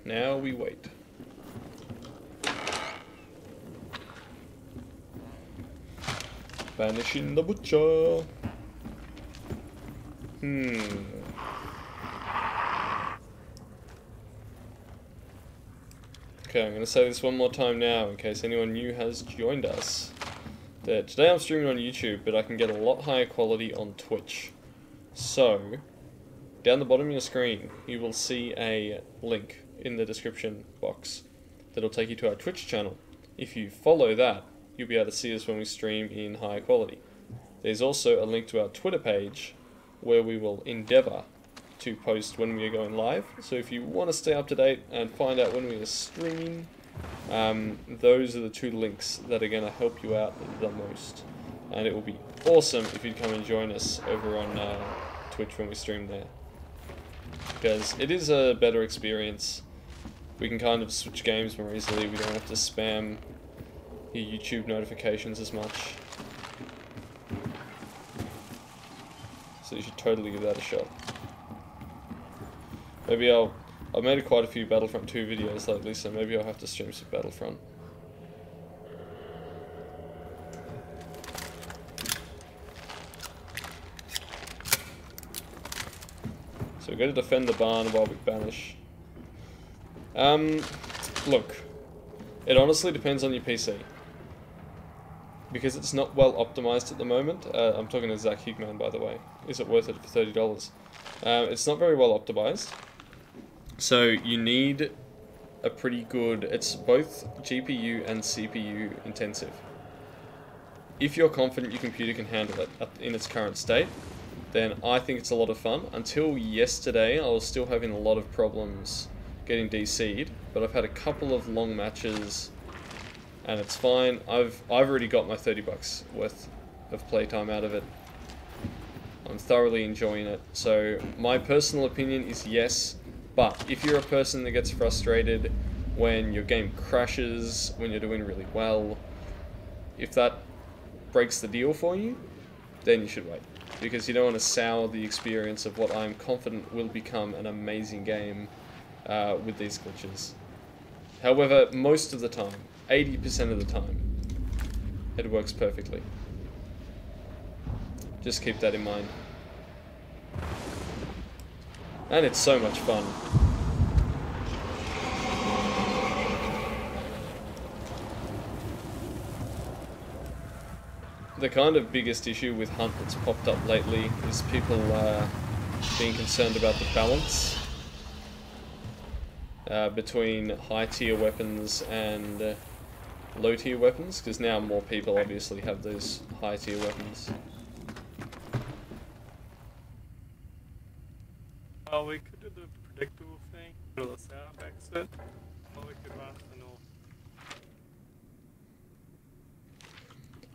Now we wait. Banishing the butcher. Okay, I'm going to say this one more time now in case anyone new has joined us. That today I'm streaming on YouTube, but I can get a lot higher quality on Twitch. So, down the bottom of your screen, you will see a link in the description box that'll take you to our Twitch channel. If you follow that, you'll be able to see us when we stream in higher quality. There's also a link to our Twitter page where we will endeavour to post when we are going live. So if you want to stay up to date and find out when we are streaming, those are the two links that are going to help you out the most. And it will be awesome if you'd come and join us over on Twitch when we stream there. Because it is a better experience. We can kind of switch games more easily. We don't have to spam your YouTube notifications as much. So you should totally give that a shot. Maybe I've made quite a few Battlefront 2 videos lately, so maybe I'll have to stream some Battlefront. So we're going to defend the barn while we banish. Look, it honestly depends on your PC. Because it's not well optimized at the moment. I'm talking to Zach Higman, by the way. Is it worth it for $30? It's not very well optimized. So you need a pretty good... It's both GPU and CPU intensive. If you're confident your computer can handle it in its current state, then I think it's a lot of fun. Until yesterday, I was still having a lot of problems getting DC'd, but I've had a couple of long matches and it's fine. I've already got my $30 worth of playtime out of it. I'm thoroughly enjoying it. So my personal opinion is yes, but if you're a person that gets frustrated when your game crashes, when you're doing really well, if that breaks the deal for you, then you should wait. Because you don't want to sour the experience of what I'm confident will become an amazing game with these glitches. However, most of the time, 80% of the time, it works perfectly. Just keep that in mind. And it's so much fun. The kind of biggest issue with Hunt that's popped up lately is people being concerned about the balance between high tier weapons and low tier weapons, because now more people obviously have those high tier weapons. Well, we could do the predictable thing, go to the south exit, or we could run to the north.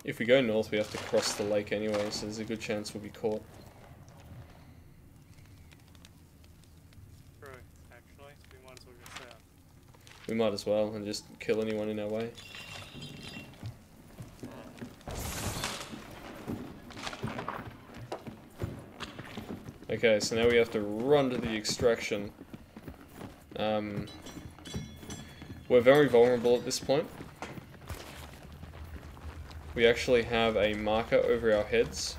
If we go north, we have to cross the lake anyway, so there's a good chance we'll be caught. True, actually, so we might as well go south. We might as well, and just kill anyone in our way. Okay, so now we have to run to the extraction. We're very vulnerable at this point. We actually have a marker over our heads,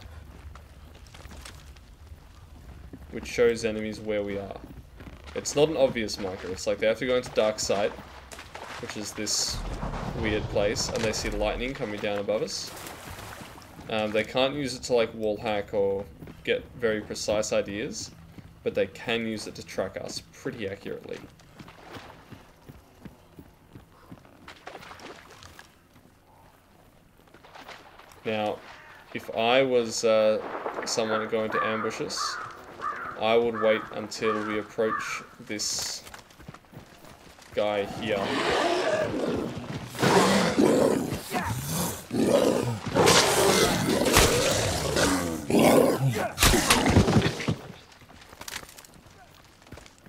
which shows enemies where we are. It's not an obvious marker. It's like they have to go into dark sight, which is this weird place, and they see lightning coming down above us. They can't use it to like wall hack or get very precise ideas, but they can use it to track us pretty accurately. Now, if I was someone going to ambush us, I would wait until we approach this guy here.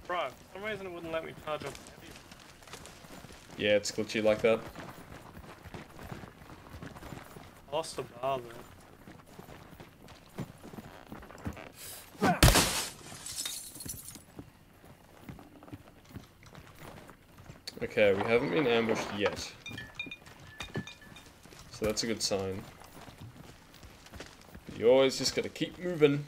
Right, for some reason it wouldn't let me charge up. Yeah, it's glitchy like that. I lost the bar there. Okay, we haven't been ambushed yet. So that's a good sign. You always just gotta keep moving.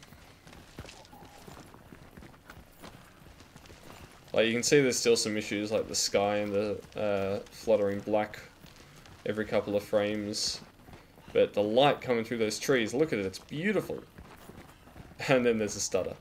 Like, you can see there's still some issues, like the sky and the fluttering black every couple of frames. But the light coming through those trees, look at it, it's beautiful. And then there's a stutter.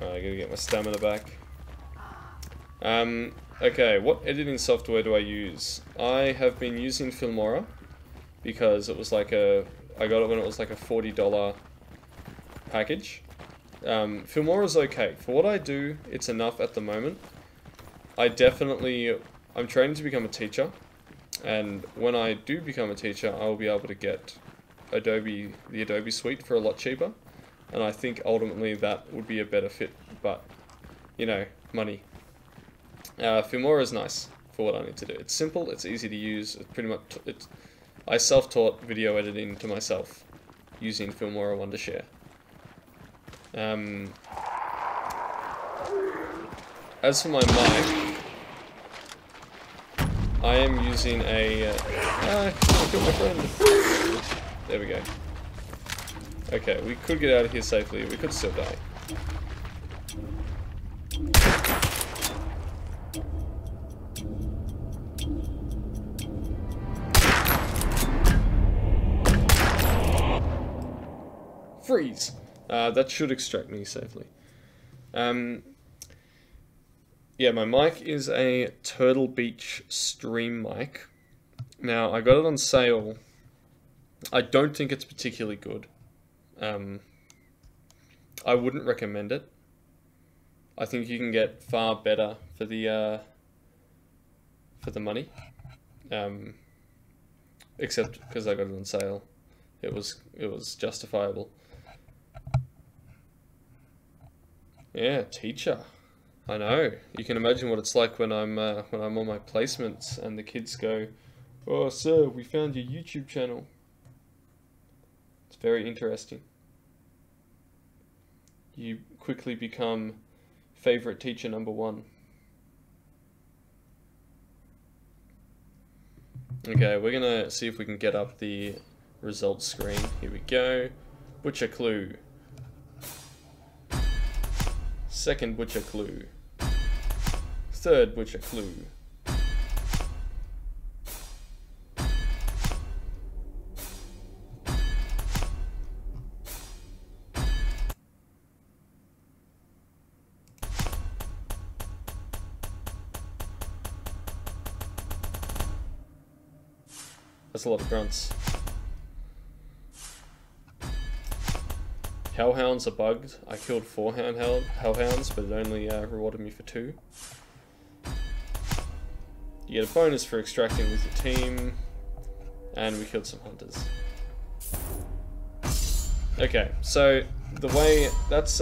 I gotta get my stamina back. Okay, what editing software do I use? I have been using Filmora because it was like I got it when it was like a $40 package. Filmora's okay. For what I do, it's enough at the moment. I'm training to become a teacher, and when I do become a teacher, I will be able to get the Adobe suite for a lot cheaper. And I think ultimately that would be a better fit, but, you know, money. Filmora is nice for what I need to do. It's simple, it's easy to use, it's pretty much, I self-taught video editing to myself using Filmora Wondershare. As for my mic, I am using a, I killed my friend. There we go. Okay, we could get out of here safely, we could still die. Freeze! That should extract me safely. Yeah, my mic is a Turtle Beach Stream mic. Now, I got it on sale. I don't think it's particularly good. I wouldn't recommend it. I think you can get far better for the money. Except because I got it on sale, it was justifiable. Yeah, teacher. I know. You can imagine what it's like when I'm on my placements and the kids go, "Oh, sir, we found your YouTube channel." It's very interesting. You quickly become favorite teacher #1. Okay, we're gonna see if we can get up the results screen. Here we go. Butcher clue. Second butcher clue. Third butcher clue. That's a lot of grunts. Hellhounds are bugged. I killed 4 hellhounds, but it only rewarded me for 2. You get a bonus for extracting with your team, and we killed some hunters. Okay, so the way that's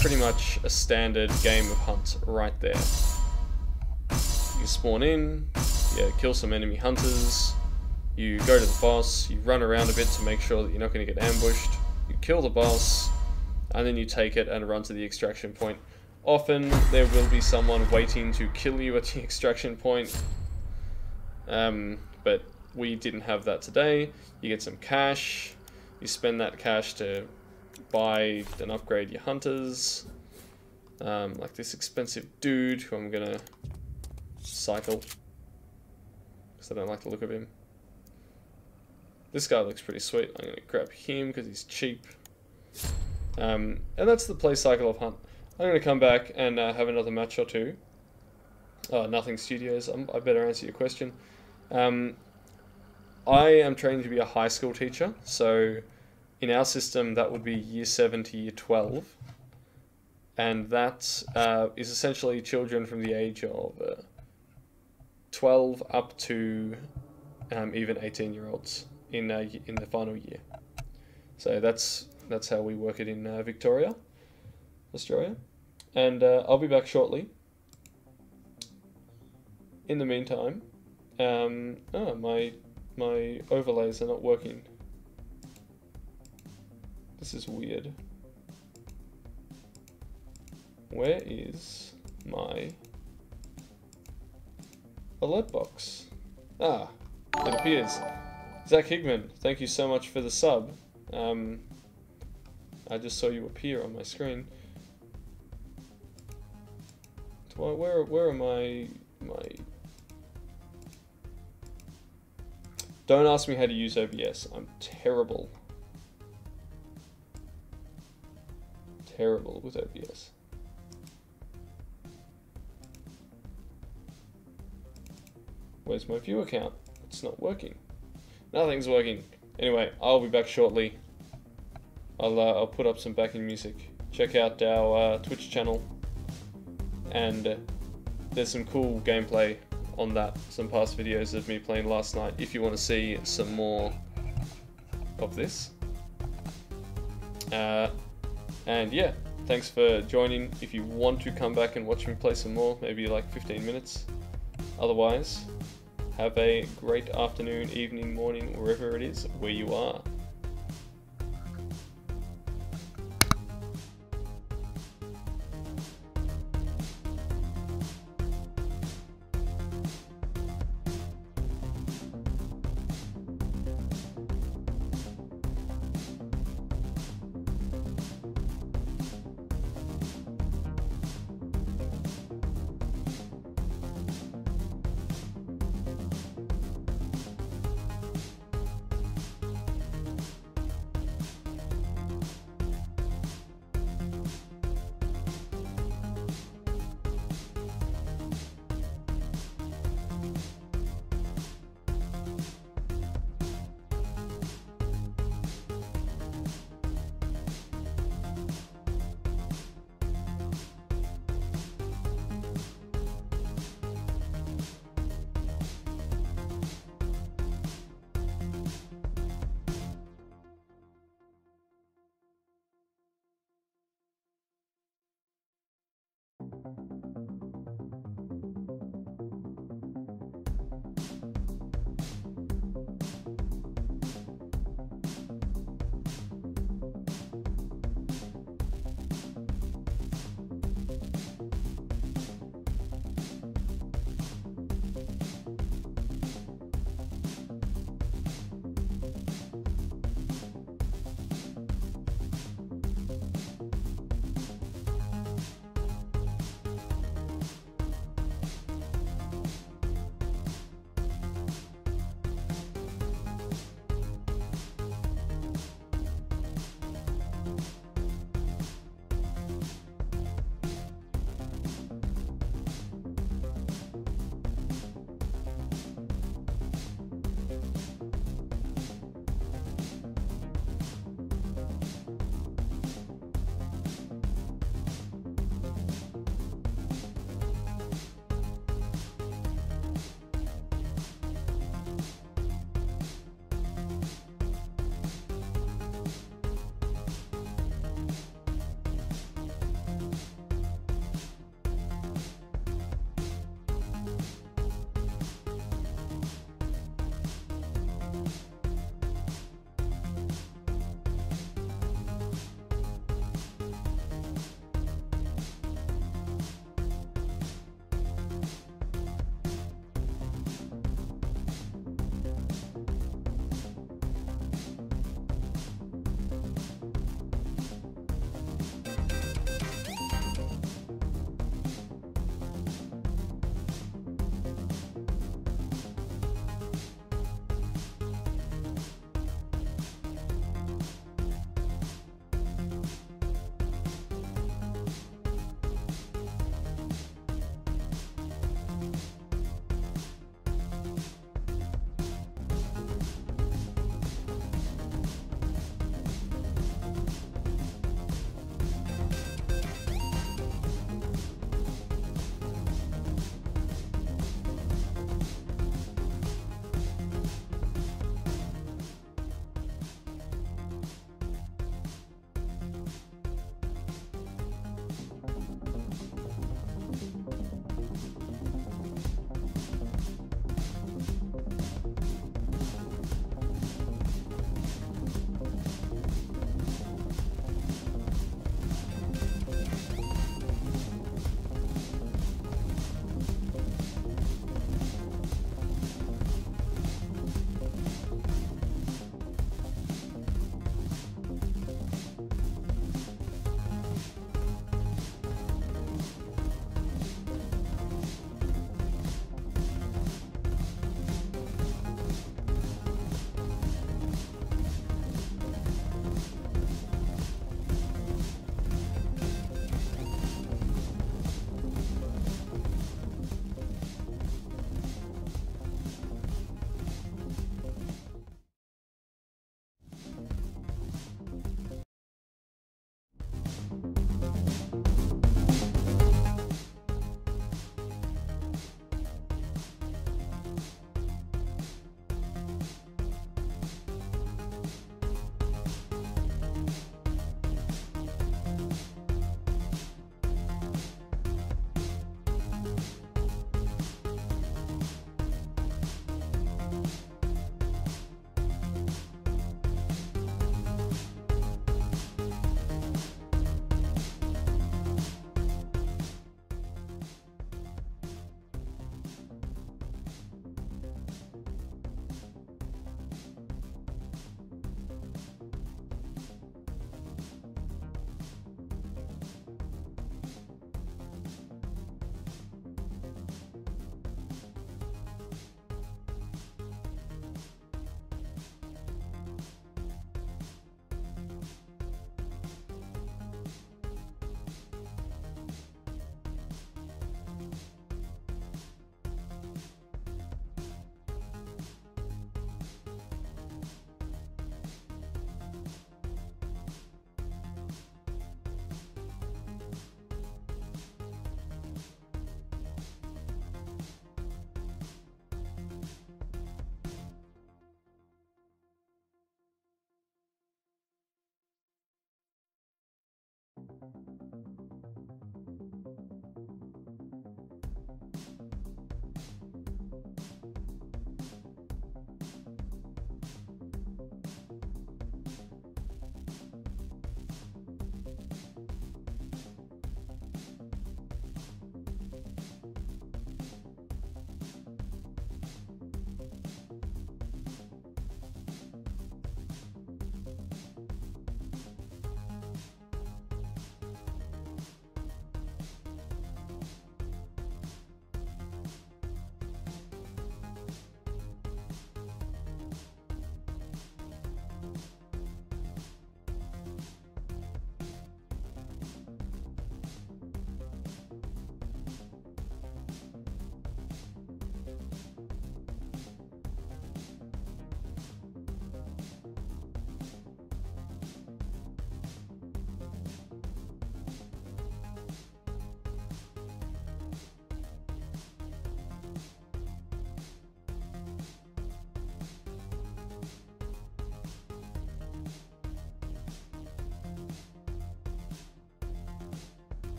pretty much a standard game of hunt right there. You you spawn in, you kill some enemy hunters, you go to the boss, you run around a bit to make sure that you're not going to get ambushed, you kill the boss, and then you take it and run to the extraction point. Often there will be someone waiting to kill you at the extraction point, but we didn't have that today. You get some cash, you spend that cash to buy and upgrade your hunters, like this expensive dude who I'm gonna cycle because I don't like the look of him. This guy looks pretty sweet. I'm gonna grab him because he's cheap, and that's the play cycle of hunt. I'm going to come back and have another match or two. Nothing Studios, I better answer your question. I am training to be a high school teacher, so in our system that would be year 7 to year 12. And that is essentially children from the age of 12 up to even 18-year-olds in the final year. So that's how we work it in Victoria, Australia, and I'll be back shortly. In the meantime, my overlays are not working. This is weird. Where is my alert box? Ah, it appears. Zach Higman, thank you so much for the sub. I just saw you appear on my screen. Where are my... Don't ask me how to use OBS. I'm terrible. Terrible with OBS. Where's my view account? It's not working. Nothing's working. Anyway, I'll be back shortly. I'll put up some backing music. Check out our Twitch channel. And there's some cool gameplay on that, some past videos of me playing last night, if you want to see some more of this. And yeah, thanks for joining. If you want to come back and watch me play some more, maybe like 15 minutes. Otherwise, have a great afternoon, evening, morning, wherever it is where you are.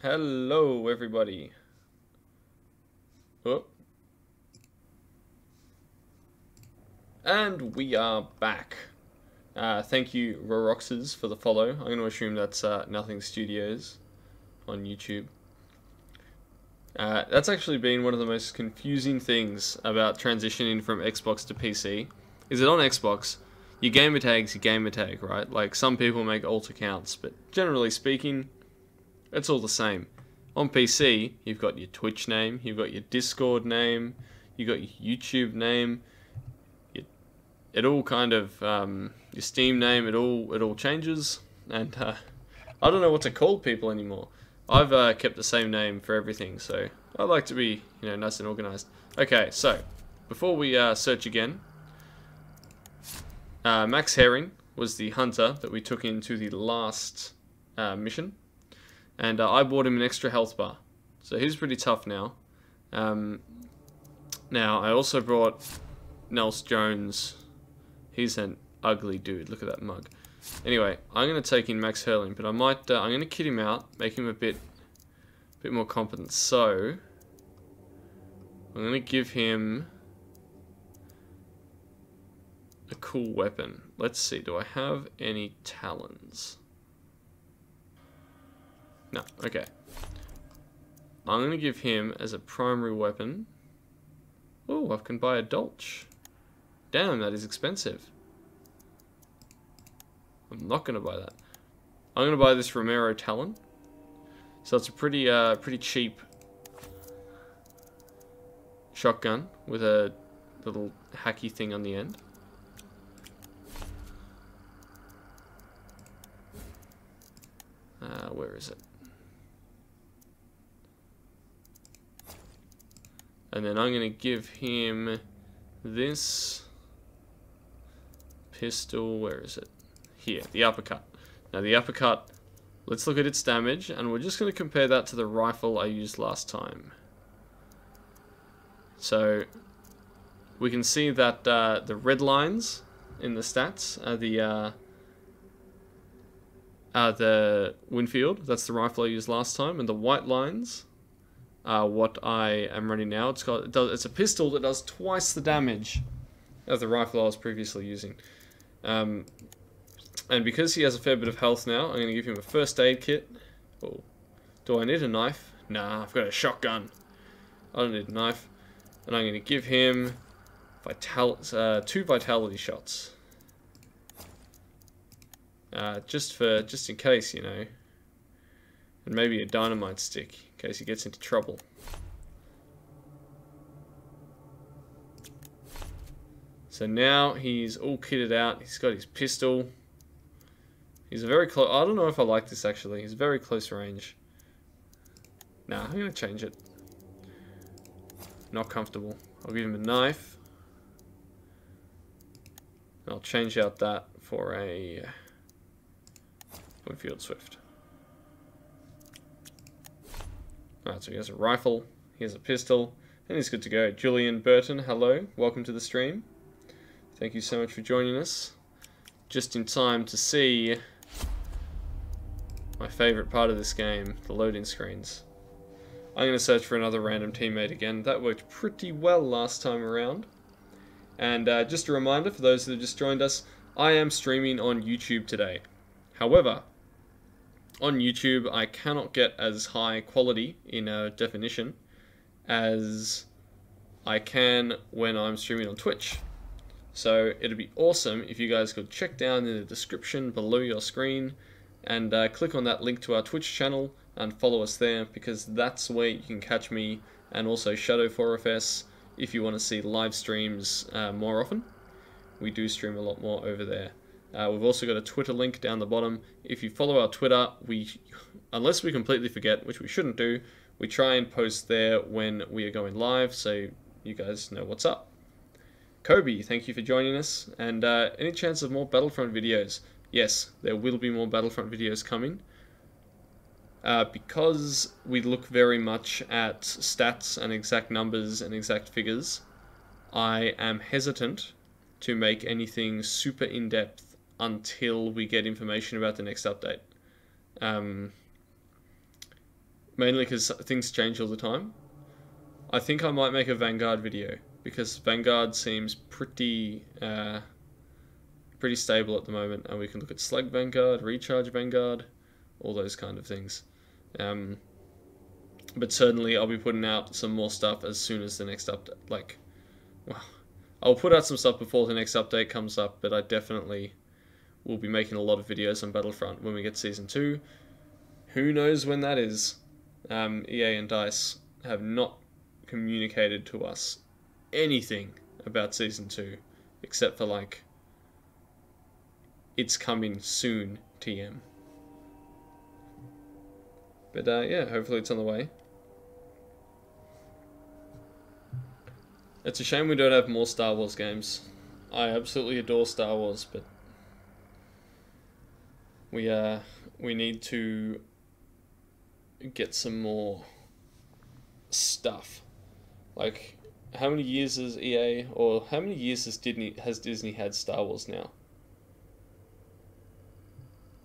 Hello, everybody. Oh. And we are back. Thank you, Roroxes, for the follow. I'm going to assume that's Nothing Studios on YouTube. That's actually been one of the most confusing things about transitioning from Xbox to PC. Is that on Xbox, your gamer tag's your gamer tag, right? Like, some people make alt accounts, but generally speaking, it's all the same. On PC, you've got your Twitch name, you've got your Discord name, you've got your YouTube name. It all kind of, your Steam name, it all changes, and I don't know what to call people anymore. I've kept the same name for everything, so I like to be, you know, nice and organized. Okay, so before we search again, Max Herring was the hunter that we took into the last mission, and I bought him an extra health bar, so he's pretty tough now. Now I also brought Nels Jones. He's an ugly dude. Look at that mug. Anyway, I'm going to take in Max Herring, but I might. I'm going to kit him out, make him a bit more competent. So I'm going to give him a cool weapon. Let's see. Do I have any talons? No. Okay. I'm going to give him as a primary weapon. Oh, I can buy a Dolch. Damn, that is expensive. I'm not going to buy that. I'm going to buy this Romero Talon. So it's a pretty cheap shotgun with a little hacky thing on the end. Where is it? And then I'm going to give him this pistol. Where is it? Here, the uppercut. Now the uppercut, let's look at its damage, and we're just going to compare that to the rifle I used last time. So we can see that the red lines in the stats are the Winfield. That's the rifle I used last time, and the white lines are what I am running now. It's a pistol that does twice the damage of the rifle I was previously using. And because he has a fair bit of health now, I'm going to give him a first aid kit. Oh, do I need a knife? Nah, I've got a shotgun. I don't need a knife. And I'm going to give him 2 vitality shots. Just in case, you know. And maybe a dynamite stick, in case he gets into trouble. So now he's all kitted out. He's got his pistol. He's a very close. I don't know if I like this actually. He's very close range. Nah, I'm gonna change it. Not comfortable. I'll give him a knife. I'll change out that for a Winfield Swift. Alright, so he has a rifle, he has a pistol, and he's good to go. Julian Burton, hello, welcome to the stream. Thank you so much for joining us. Just in time to see my favourite part of this game, the loading screens. I'm going to search for another random teammate again. That worked pretty well last time around. And just a reminder for those that have just joined us, I am streaming on YouTube today. However, on YouTube I cannot get as high quality in definition as I can when I'm streaming on Twitch. So it'd be awesome if you guys could check down in the description below your screen and click on that link to our Twitch channel and follow us there, because that's where you can catch me and also Shadow4FS if you want to see live streams more often. We do stream a lot more over there. We've also got a Twitter link down the bottom. If you follow our Twitter, unless we completely forget, which we shouldn't do, we try and post there when we are going live, so you guys know what's up. Kobe, thank you for joining us, and any chance of more Battlefront videos? Yes, there will be more Battlefront videos coming. Because we look very much at stats and exact numbers and exact figures, I am hesitant to make anything super in-depth until we get information about the next update. mainly because things change all the time. I think I might make a Vanguard video, because Vanguard seems pretty stable at the moment, and we can look at Slag Vanguard, Recharge Vanguard, all those kind of things. But certainly I'll be putting out some more stuff as soon as the next update, well, I'll put out some stuff before the next update comes up, but I definitely will be making a lot of videos on Battlefront when we get Season 2. Who knows when that is? EA and DICE have not communicated to us anything about Season 2, except for it's coming soon, TM. But yeah, hopefully it's on the way. It's a shame we don't have more Star Wars games. I absolutely adore Star Wars, but we need to get some more stuff. How many years has EA, or how many years has Disney had Star Wars now?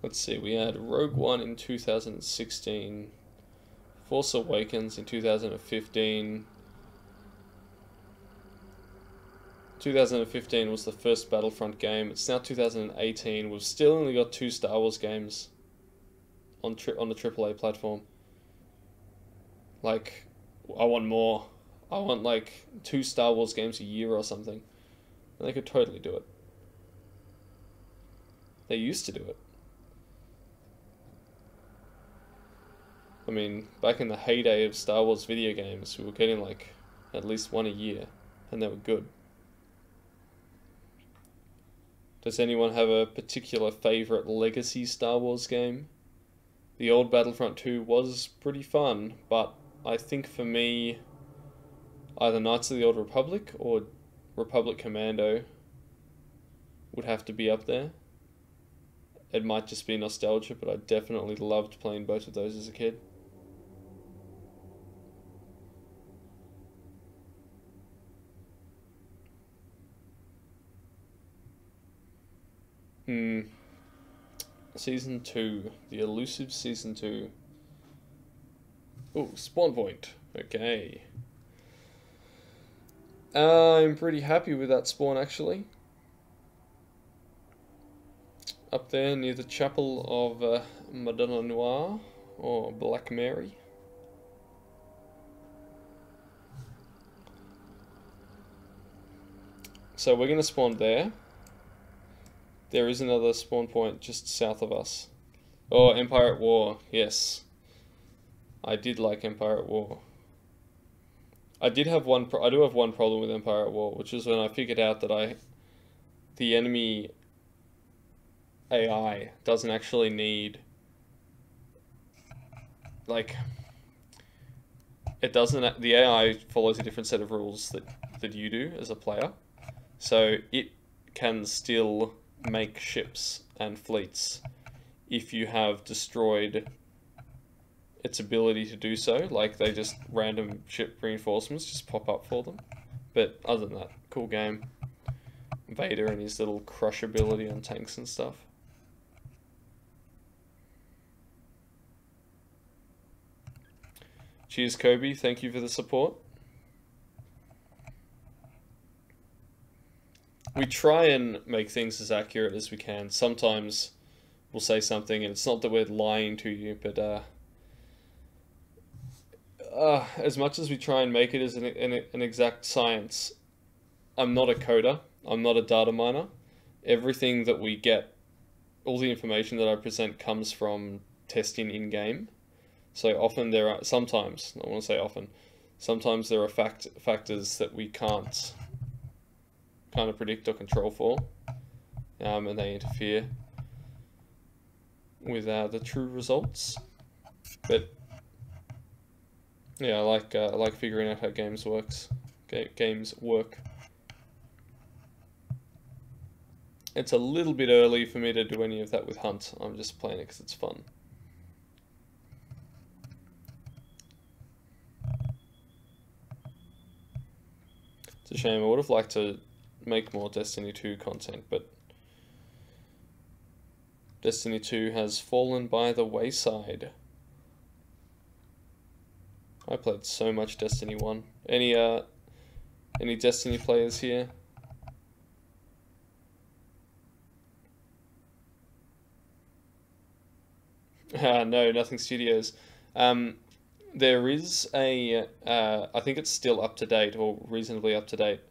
Let's see, we had Rogue One in 2016, Force Awakens in 2015. 2015 was the first Battlefront game. It's now 2018. We've still only got 2 Star Wars games on the AAA platform. I want more. I want 2 Star Wars games a year or something. And they could totally do it. They used to do it. I mean, back in the heyday of Star Wars video games, we were getting at least 1 a year, and they were good. Does anyone have a particular favourite legacy Star Wars game? The old Battlefront 2 was pretty fun, but I think for me, either Knights of the Old Republic or Republic Commando would have to be up there. It might just be nostalgia, but I definitely loved playing both of those as a kid. Season 2. The elusive Season 2. Oh, spawn point. Okay. I'm pretty happy with that spawn, actually. Up there near the Chapel of Madonna Noire, or Black Mary. So we're going to spawn there. There is another spawn point just south of us. Oh, Empire at War. Yes. I did like Empire at War. I do have one problem with Empire at War, which is when I figured out that the enemy AI doesn't actually need the AI follows a different set of rules that you do as a player. So it can still make ships and fleets if you have destroyed its ability to do so. They just random ship reinforcements just pop up for them. But other than that, cool game. Vader and his little crush ability on tanks and stuff. Cheers, Kobe. Thank you for the support. We try and make things as accurate as we can. Sometimes we'll say something and it's not that we're lying to you, but as much as we try and make it as an exact science, I'm not a coder. I'm not a data miner. Everything that we get, all the information that I present comes from testing in-game. So often there are, sometimes, I want to say often, sometimes there are factors that we can't kind of predict or control for, and they interfere with the true results. But yeah, I like figuring out how games work. It's a little bit early for me to do any of that with Hunt. I'm just playing it because it's fun. It's a shame. I would have liked to make more Destiny 2 content, but Destiny 2 has fallen by the wayside. I played so much Destiny 1. Any Destiny players here? No, Nothing Studios. There is a, I think it's still up to date, or reasonably up to date,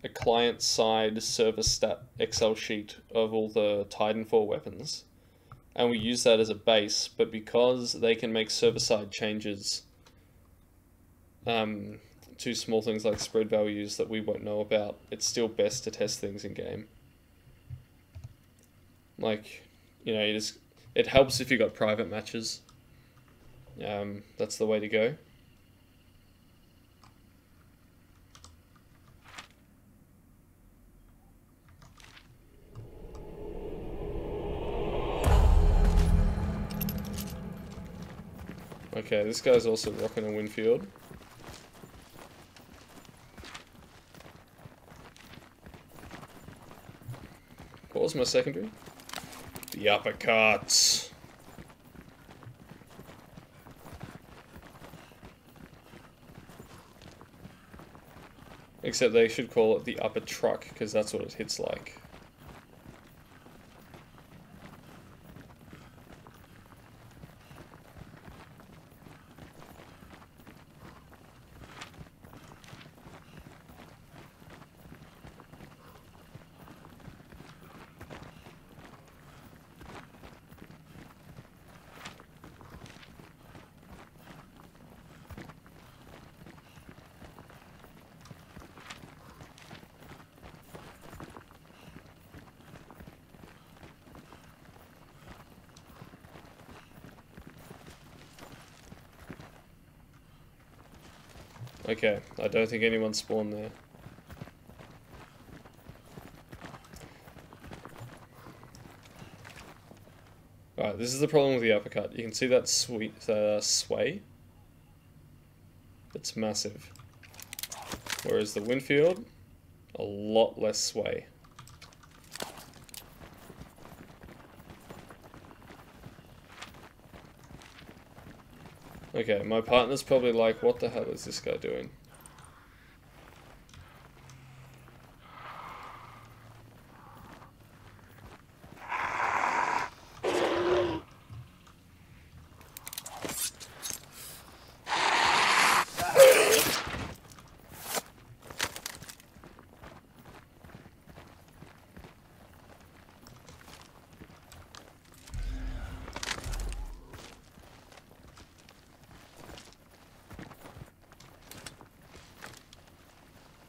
a client-side server stat Excel sheet of all the Titanfall weapons. And we use that as a base, but because they can make server-side changes to small things like spread values that we won't know about, it's still best to test things in-game. Like, you know, it helps if you got private matches. That's the way to go. Okay, this guy's also rocking a Winfield. What was my secondary? The uppercuts. Except they should call it the upper truck, because that's what it hits like. Okay, I don't think anyone spawned there. Alright, this is the problem with the uppercut. You can see that sway. It's massive. Whereas the Winfield, a lot less sway. Okay, my partner's probably like, what the hell is this guy doing?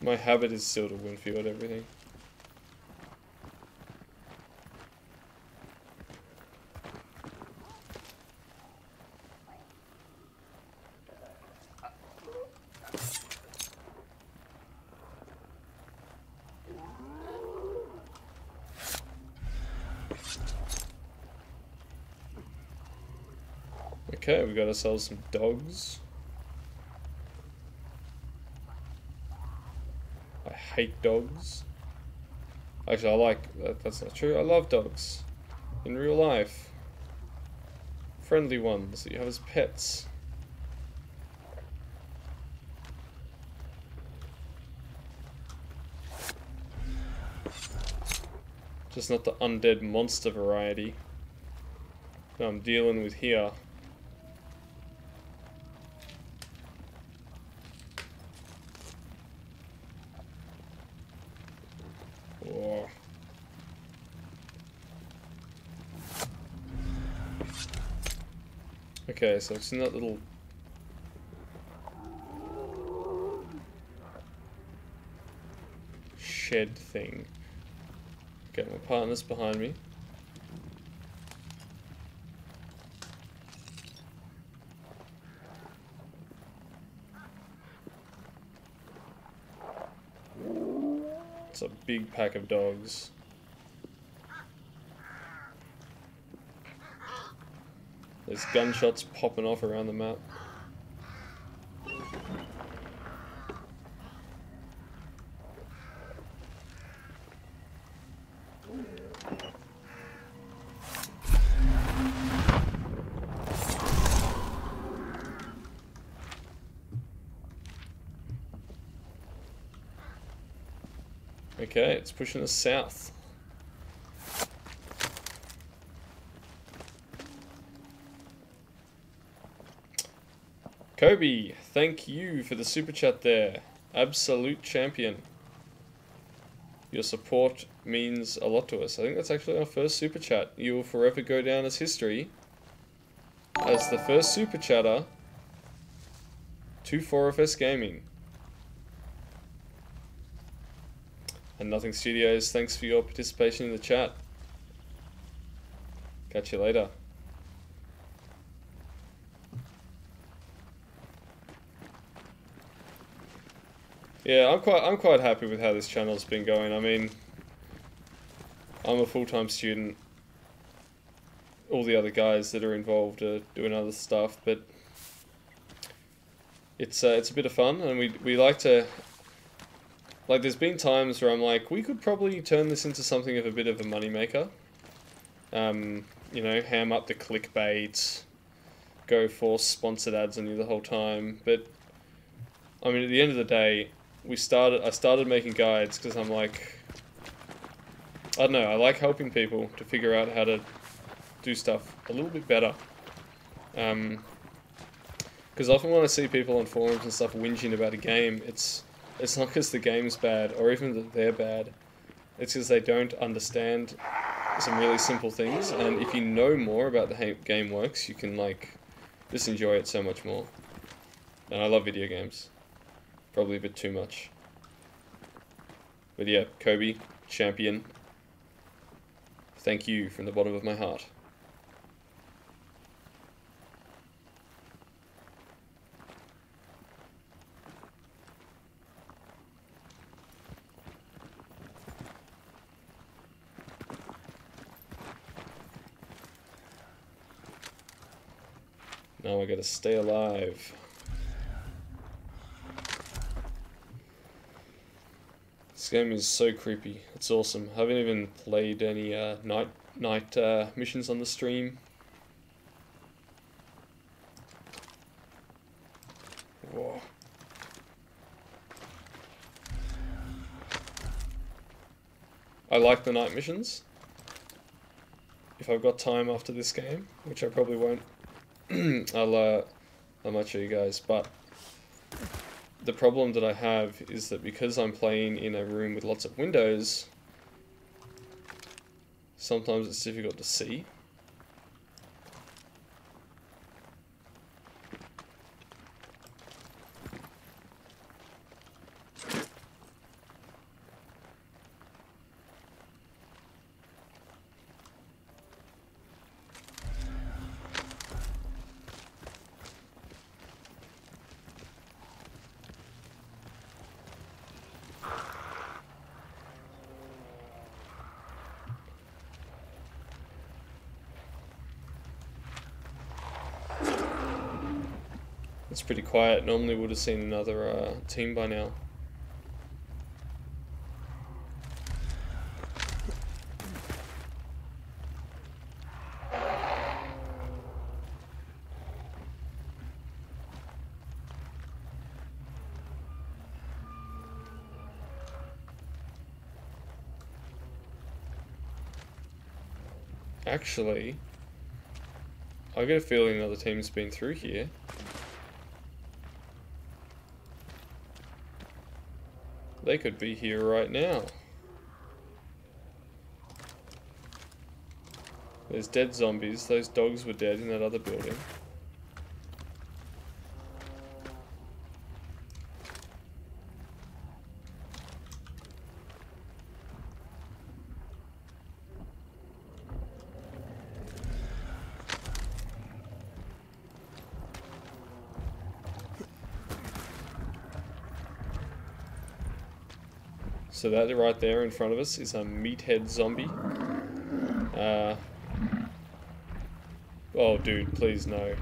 My habit is still to Winfield everything. Okay, we got ourselves some dogs. I hate dogs. Actually, I like that. That's not true. I love dogs in real life. Friendly ones that you have as pets. Just not the undead monster variety that I'm dealing with here. Whoa. Okay, so it's in that little shed thing. Okay, my partner's behind me. It's a big pack of dogs. There's gunshots popping off around the map. Okay, it's pushing us south. Kobe, thank you for the super chat there. Absolute champion. Your support means a lot to us. I think that's actually our first super chat. You will forever go down as history as the first super chatter to 4FS Gaming. And Nothing Studios, thanks for your participation in the chat. Catch you later. Yeah, I'm quite happy with how this channel's been going. I mean, I'm a full-time student. All the other guys that are involved are doing other stuff, but it's a bit of fun, and we like to. Like, there's been times where I'm like, we could probably turn this into something of a bit of a moneymaker. You know, ham up the clickbait, go force sponsored ads on you the whole time. But I mean, at the end of the day, I started making guides because I'm like, I don't know, I like helping people to figure out how to do stuff a little bit better. Because often when I see people on forums and stuff whinging about a game, it's not because the game's bad or even that they're bad. It's because they don't understand some really simple things, and if you know more about the game works, you can like just enjoy it so much more. And I love video games. Probably a bit too much. But yeah, Kobe, champion. Thank you from the bottom of my heart. Now I gotta stay alive. This game is so creepy. It's awesome. I haven't even played any night missions on the stream. Whoa. I like the night missions. If I've got time after this game, which I probably won't, I might show you guys, but the problem that I have is that because I'm playing in a room with lots of windows, sometimes it's difficult to see. It's pretty quiet. Normally would have seen another team by now. Actually, I get a feeling another team's been through here. They could be here right now. There's dead zombies. Those dogs were dead in that other building. So that right there in front of us is a meathead zombie. Oh dude, please no.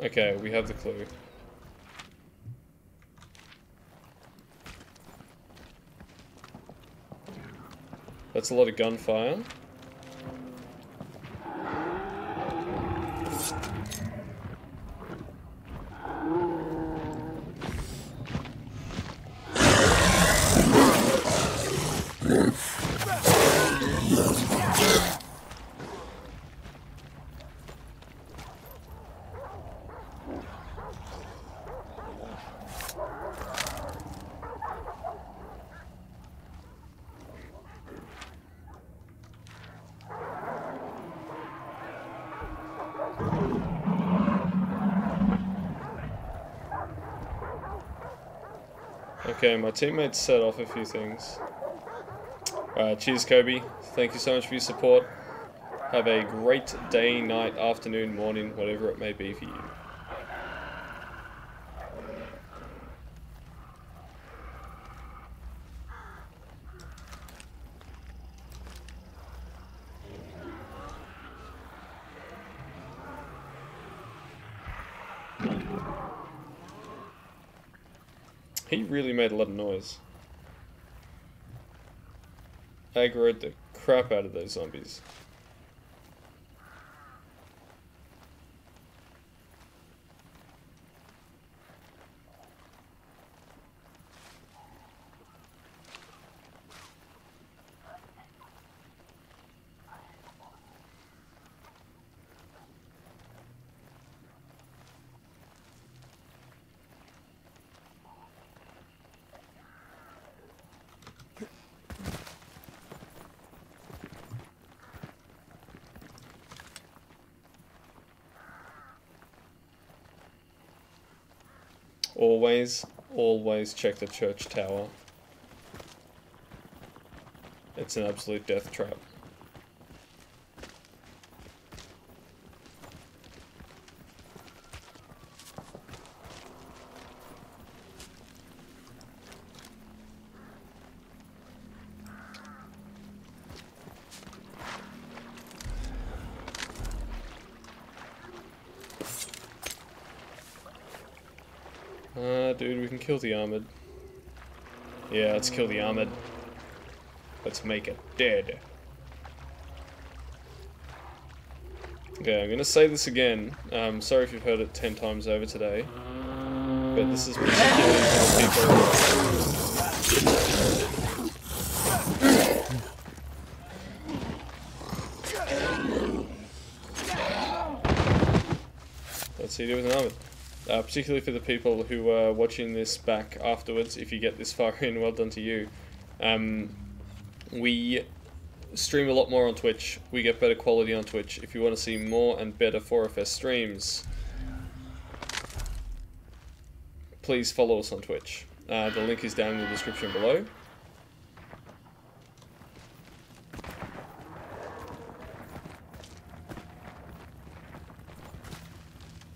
Okay, we have the clue. That's a lot of gunfire. Okay, my teammates set off a few things. Cheers, Kobe. Thank you so much for your support. Have a great day, night, afternoon, morning, whatever it may be for you. He really made a lot of noise. Aggroed the crap out of those zombies. Always check the church tower. It's an absolute death trap. Dude, we can kill the armored. Yeah, let's kill the armored. Let's make it dead. Okay, I'm gonna say this again. Sorry if you've heard it 10 times over today. But this is particularly for people. Let's see you do with an armored. Particularly for the people who are watching this back afterwards, if you get this far in, well done to you. We stream a lot more on Twitch. We get better quality on Twitch. If you want to see more and better 4FS streams, please follow us on Twitch. The link is down in the description below.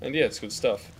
And yeah, it's good stuff.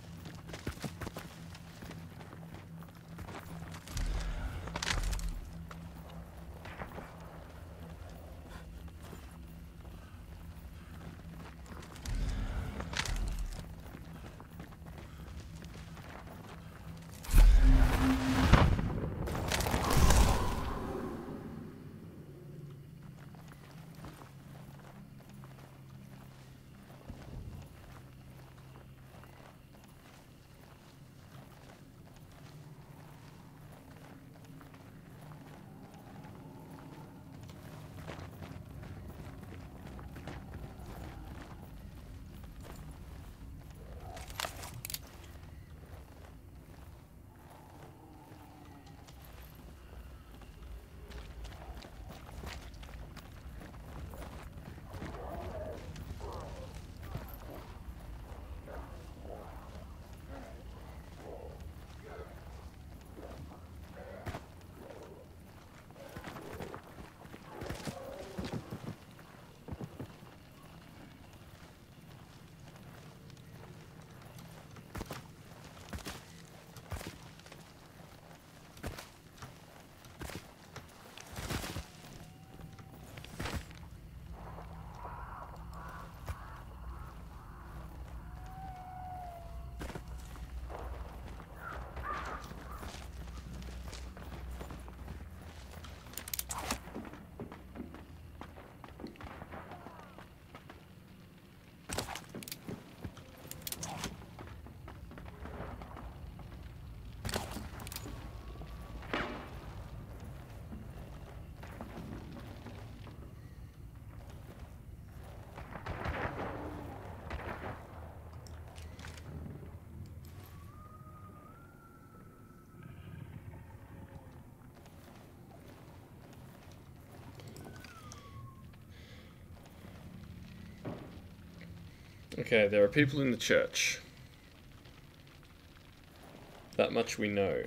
Okay, there are people in the church. That much we know.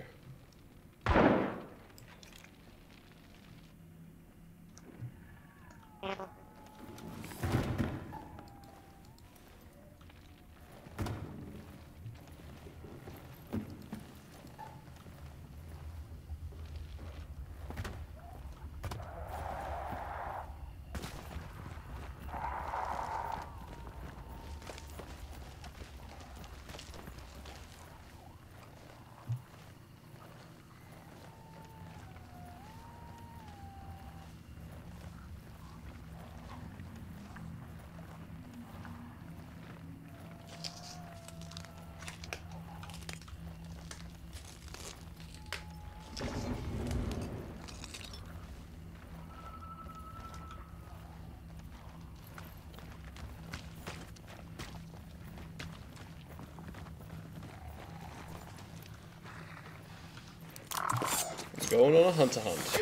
Going on a hunter hunt.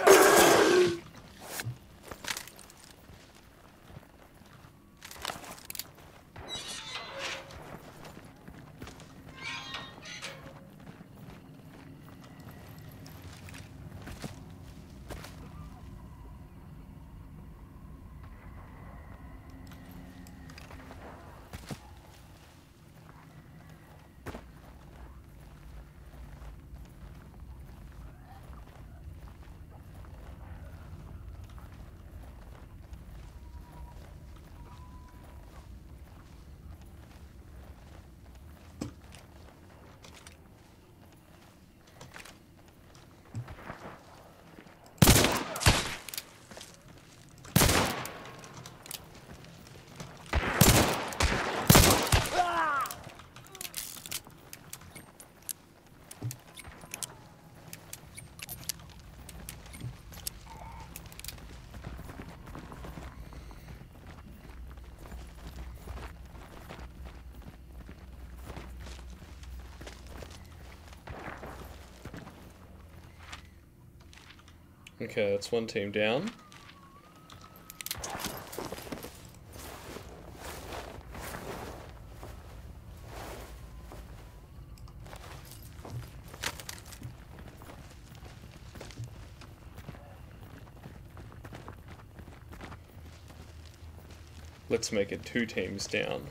Okay, that's one team down. Let's make it 2 teams down.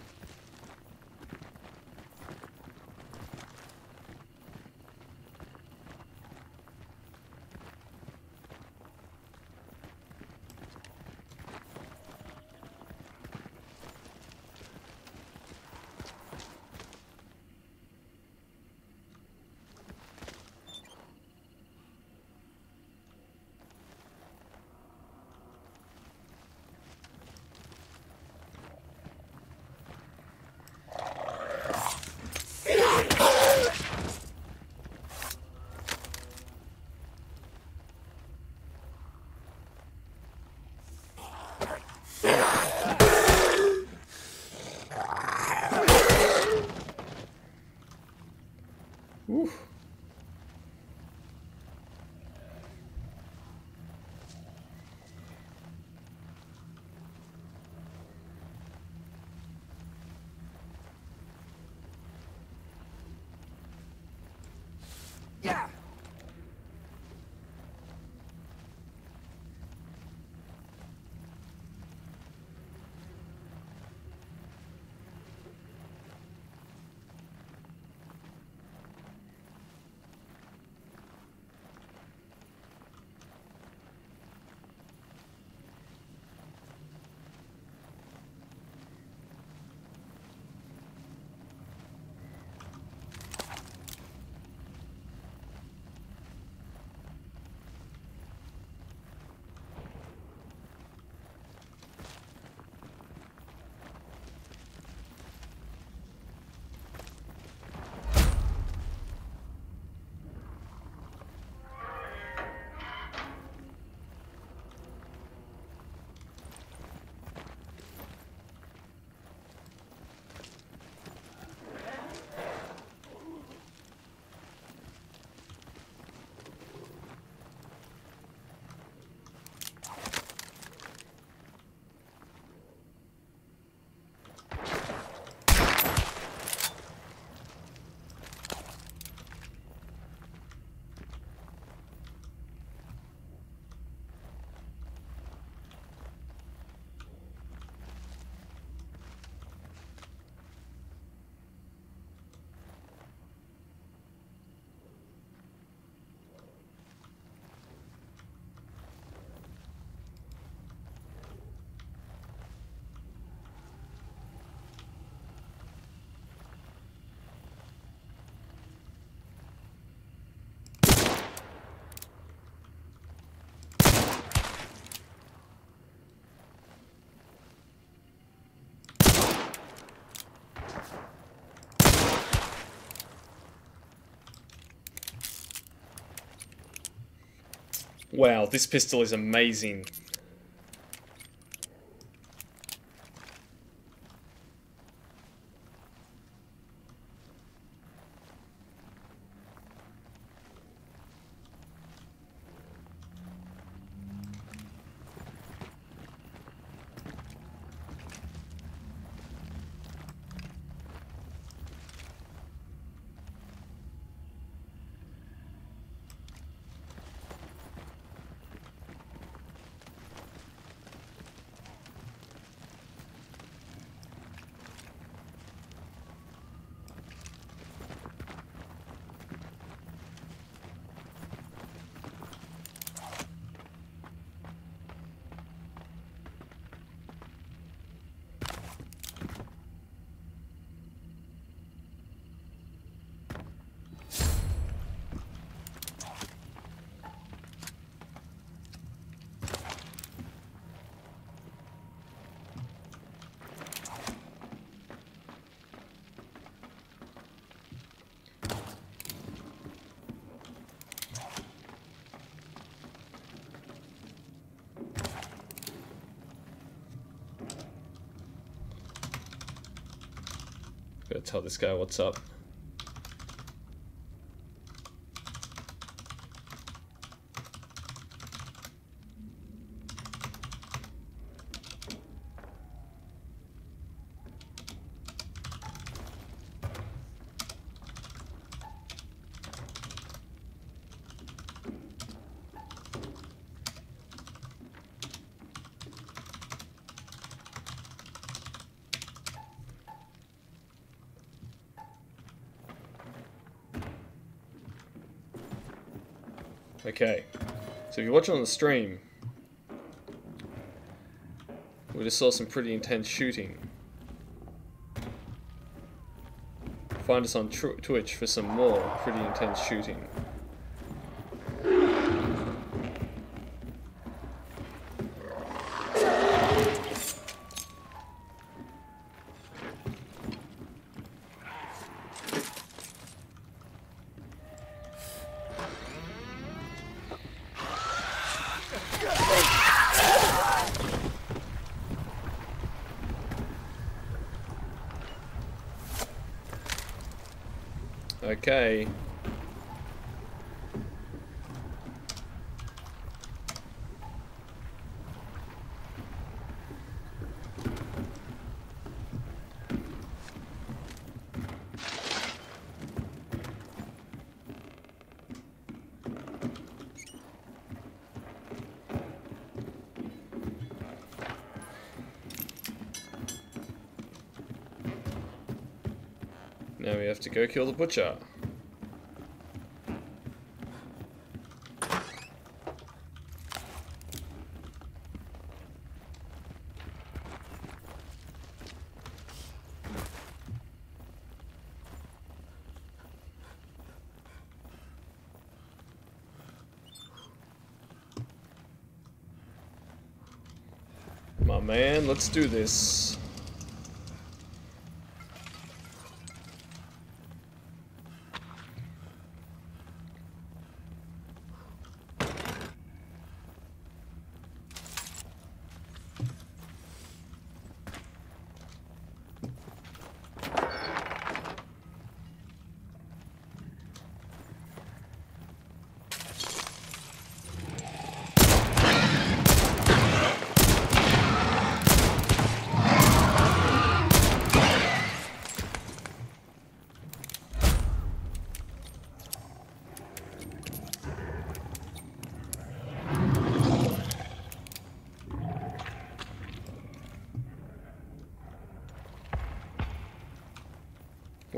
Whew. Yeah. Wow, this pistol is amazing. Gotta tell this guy what's up. Okay, so if you're watching on the stream, we just saw some pretty intense shooting. Find us on Twitch for some more pretty intense shooting. Okay. Now we have to go kill the butcher. My man, let's do this.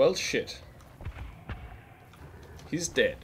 Well, shit. He's dead.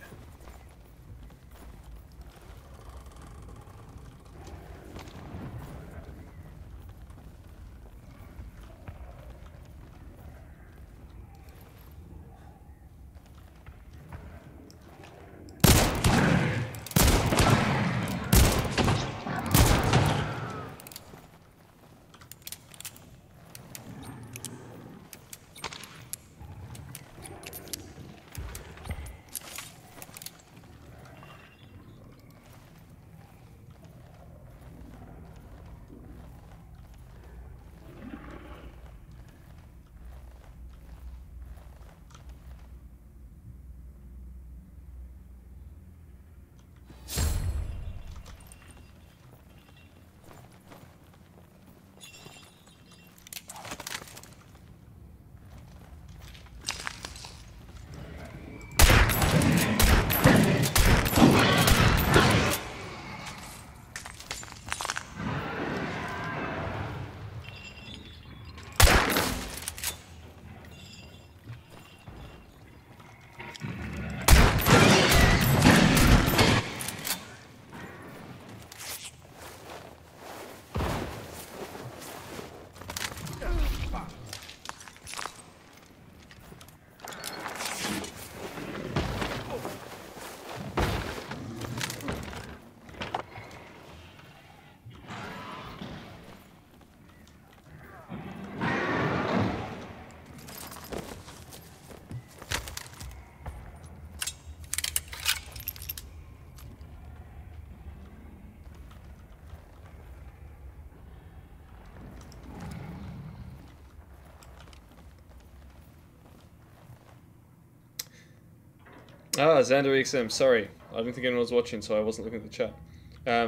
Ah, Xander XM, sorry. I didn't think anyone was watching, so I wasn't looking at the chat.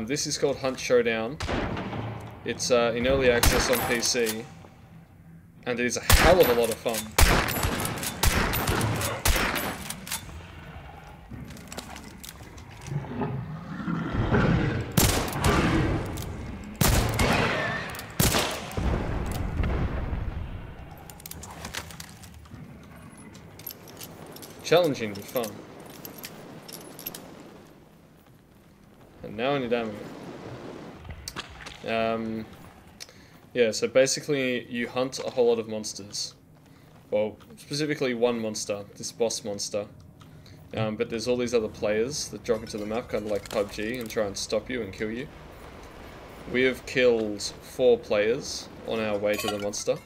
This is called Hunt Showdown. It's in early access on PC, and it is a hell of a lot of fun. Challenging but fun. And now I need ammo. Yeah, so basically you hunt a whole lot of monsters. Well, specifically one monster, this boss monster. But there's all these other players that drop into the map, kind of like PUBG, and try and stop you and kill you. We have killed 4 players on our way to the monster.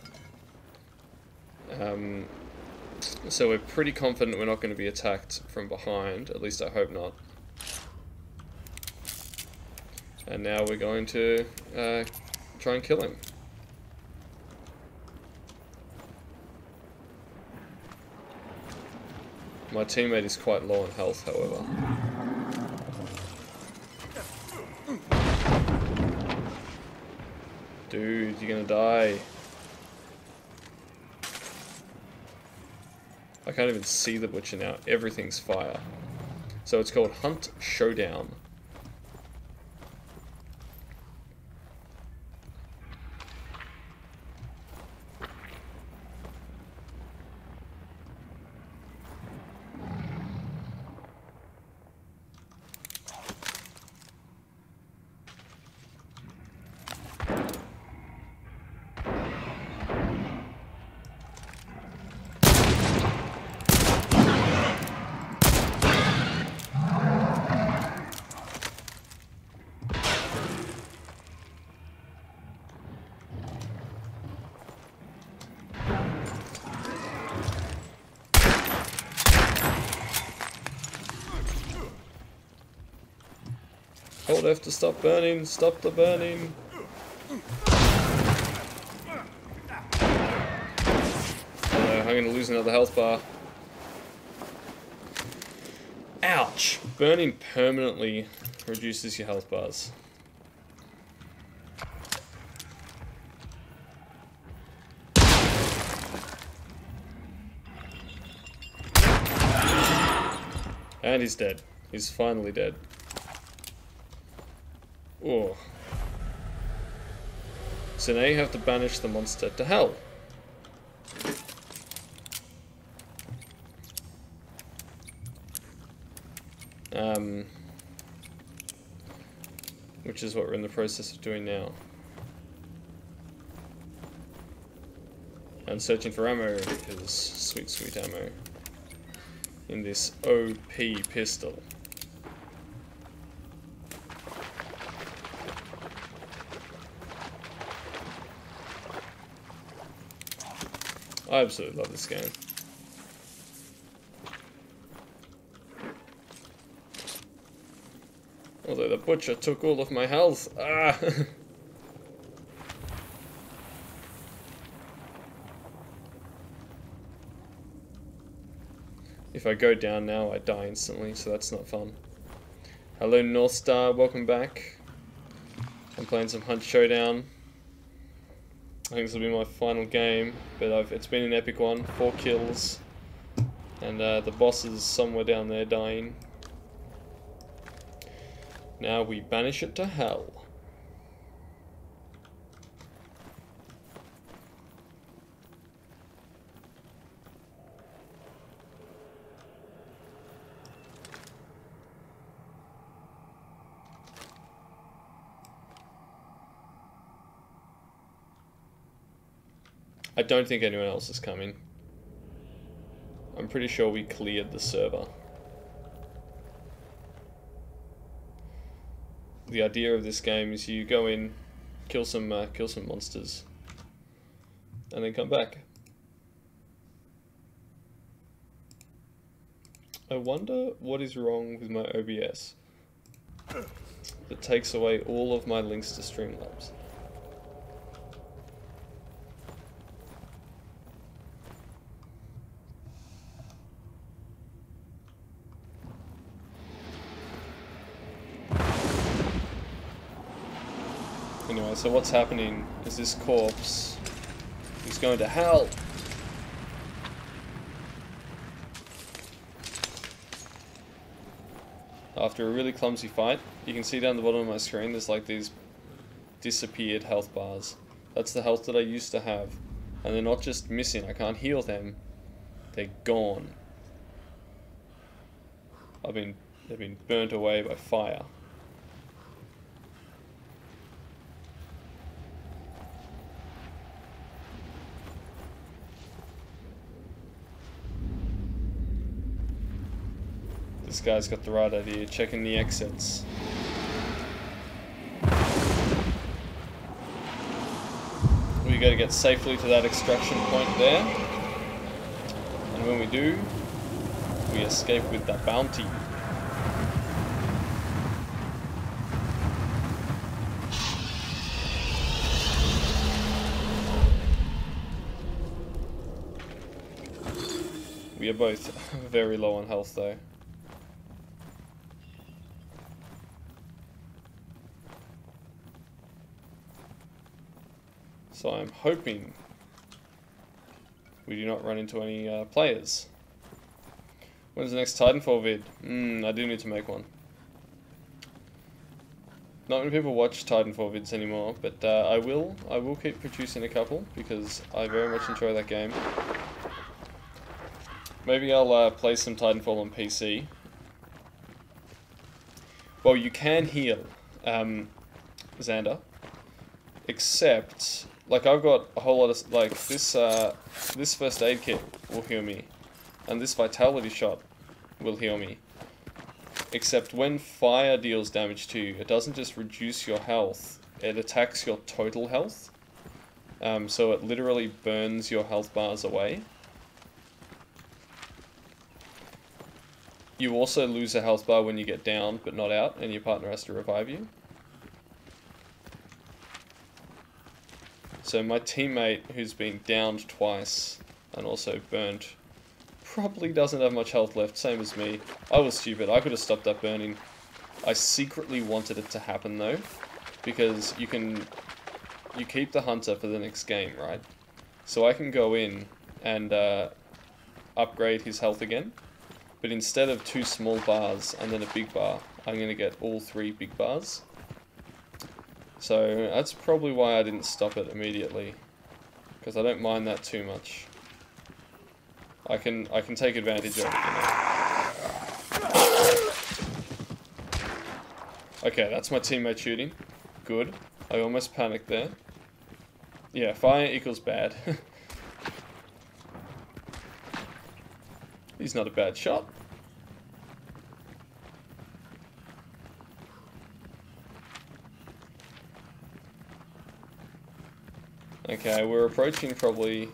So we're pretty confident we're not going to be attacked from behind, at least I hope not. And now we're going to try and kill him. My teammate is quite low on health, however. Dude, you're gonna die. I can't even see the butcher now. Everything's fire. So it's called Hunt Showdown. Hold F to stop burning, stop the burning. I'm gonna lose another health bar. Ouch! Burning permanently reduces your health bars. And he's dead. He's finally dead. Oh. So now you have to banish the monster to hell. Which is what we're in the process of doing now. And searching for ammo, because sweet, sweet ammo in this OP pistol. I absolutely love this game. Although the butcher took all of my health. Ah! If I go down now, I die instantly, so that's not fun. Hello North Star, welcome back. I'm playing some Hunt Showdown. I think this will be my final game, but it's been an epic one. 4 kills. And the boss is somewhere down there dying. Now we banish it to hell. I don't think anyone else is coming. I'm pretty sure we cleared the server. The idea of this game is you go in, kill some monsters, and then come back. I wonder what is wrong with my OBS. It takes away all of my links to Streamlabs. Anyway, so what's happening is this corpse is going to hell. After a really clumsy fight, you can see down the bottom of my screen there's like these disappeared health bars. That's the health that I used to have. And they're not just missing, I can't heal them. They're gone. They've been burnt away by fire. This guy's got the right idea, checking the exits. We gotta get safely to that extraction point there. And when we do, we escape with the bounty. We are both very low on health though. So I'm hoping we do not run into any players. When's the next Titanfall vid? I do need to make one. Not many people watch Titanfall vids anymore, but I will keep producing a couple because I very much enjoy that game. Maybe I'll play some Titanfall on PC. Well, you can heal, Xander, except, like, I've got a whole lot of, like, this first aid kit will heal me, and this vitality shot will heal me. Except when fire deals damage to you, it doesn't just reduce your health, it attacks your total health. So it literally burns your health bars away. You also lose a health bar when you get down, but not out, and your partner has to revive you. So my teammate, who's been downed twice, and also burnt, probably doesn't have much health left, same as me. I was stupid, I could have stopped that burning. I secretly wanted it to happen though, because you keep the hunter for the next game, right? So I can go in and upgrade his health again. But instead of 2 small bars and then a big bar, I'm going to get all 3 big bars. So that's probably why I didn't stop it immediately, because I don't mind that too much. I can take advantage of it, you know. Okay, that's my teammate shooting. Good. I almost panicked there. Yeah, fire equals bad. He's not a bad shot. Okay, we're approaching probably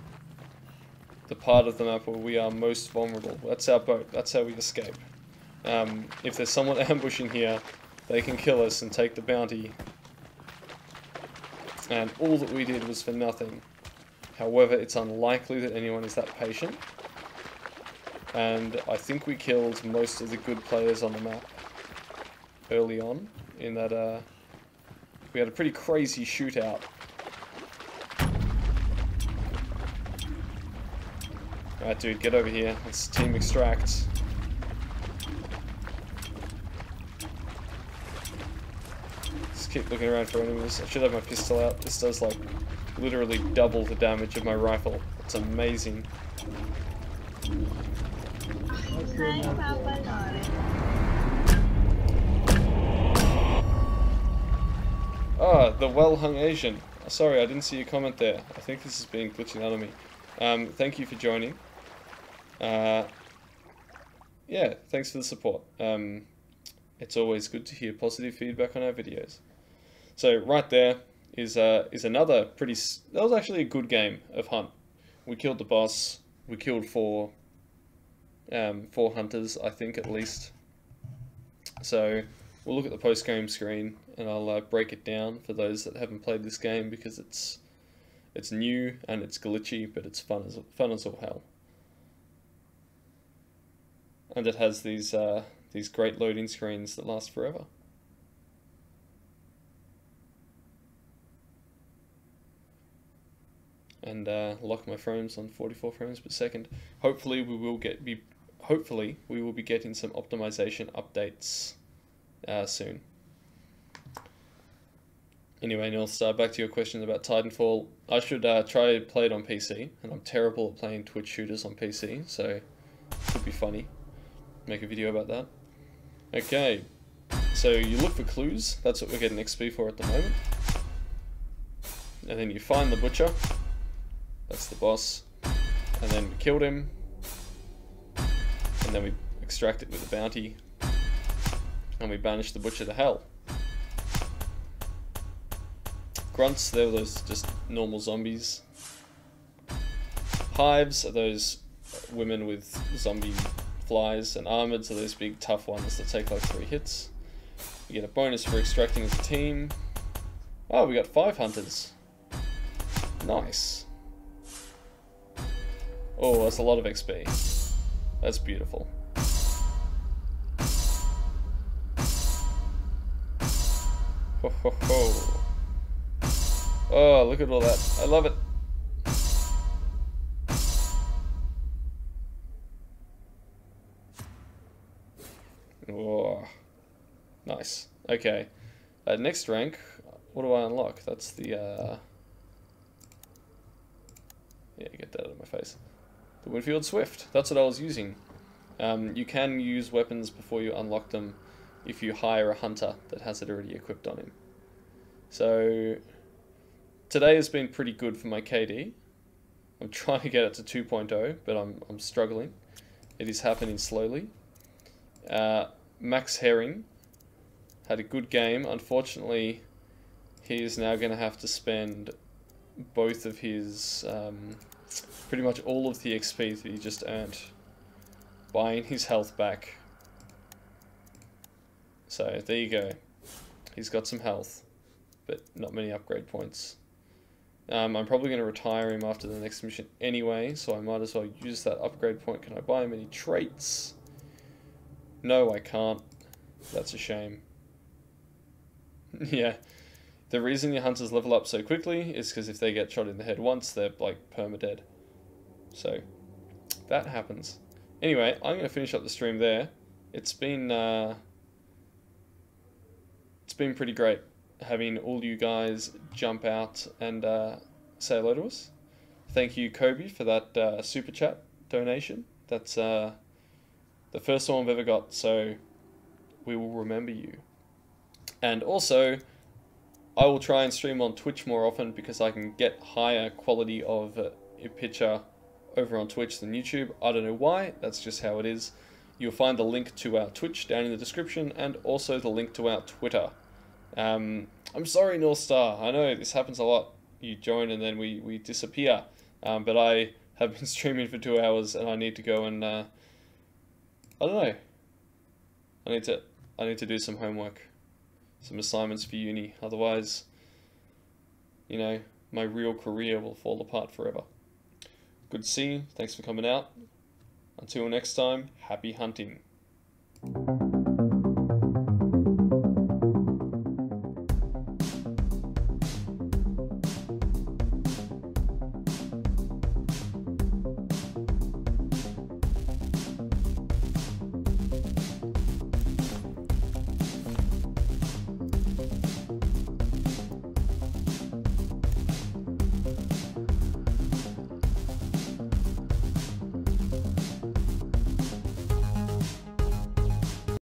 the part of the map where we are most vulnerable. That's our boat. That's how we escape. If there's someone ambushing here, they can kill us and take the bounty. And all that we did was for nothing. However, it's unlikely that anyone is that patient. And I think we killed most of the good players on the map early on, in that we had a pretty crazy shootout. Alright dude, get over here. Let's team extract. Just keep looking around for enemies. I should have my pistol out. This does like literally double the damage of my rifle. It's amazing. Ah, the well-hung Asian. Sorry, I didn't see your comment there. I think this is being glitching out of me. Thank you for joining. Yeah, thanks for the support. It's always good to hear positive feedback on our videos. So right there is another pretty... That was actually a good game of Hunt. We killed the boss. We killed four hunters, I think, at least. So we'll look at the post-game screen, and I'll break it down for those that haven't played this game, because it's new and it's glitchy, but it's fun as all hell. And it has these great loading screens that last forever. and lock my frames on 44 frames per second. Hopefully we will be getting some optimization updates soon. Anyway, North Star, back to your question about Titanfall. I should try to play it on PC, and I'm terrible at playing Twitch shooters on PC, so it could be funny. Make a video about that. Okay, so you look for clues. That's what we're getting XP for at the moment. And then you find the butcher. That's the boss. And then we killed him. And then we extract it with a bounty. And we banish the butcher to hell. Grunts, they're those just normal zombies. Hives are those women with zombie flies, and armoreds are those big tough ones that take like 3 hits. You get a bonus for extracting as a team. Oh, we got 5 hunters. Nice. Oh, that's a lot of XP. That's beautiful. Ho ho ho. Oh, look at all that. I love it. Oh, nice. Okay. Next rank, what do I unlock? That's the, yeah, get that out of my face. The Winfield Swift. That's what I was using. You can use weapons before you unlock them if you hire a hunter that has it already equipped on him. So, today has been pretty good for my KD. I'm trying to get it to 2.0, but I'm struggling. It is happening slowly. Max Herring had a good game. Unfortunately, he is now going to have to spend both of his, pretty much all of the XP that he just earned buying his health back. So there you go. He's got some health, but not many upgrade points. I'm probably going to retire him after the next mission anyway, so I might as well use that upgrade point. Can I buy him any traits? No, I can't. That's a shame. Yeah. The reason your hunters level up so quickly is because if they get shot in the head once, they're like perma-dead. So, that happens. Anyway, I'm going to finish up the stream there. It's been pretty great having all you guys jump out and say hello to us. Thank you, Kobe, for that super chat donation. That's the first one I've ever got, so we will remember you. And also, I will try and stream on Twitch more often because I can get higher quality of a picture over on Twitch than YouTube. I don't know why, that's just how it is. You'll find the link to our Twitch down in the description and also the link to our Twitter. I'm sorry, North Star, I know this happens a lot. You join and then we disappear. But I have been streaming for 2 hours and I need to go and, I don't know. I need to do some homework. Some assignments for uni. Otherwise, you know, my real career will fall apart forever. Good to see you. Thanks for coming out. Until next time, happy hunting.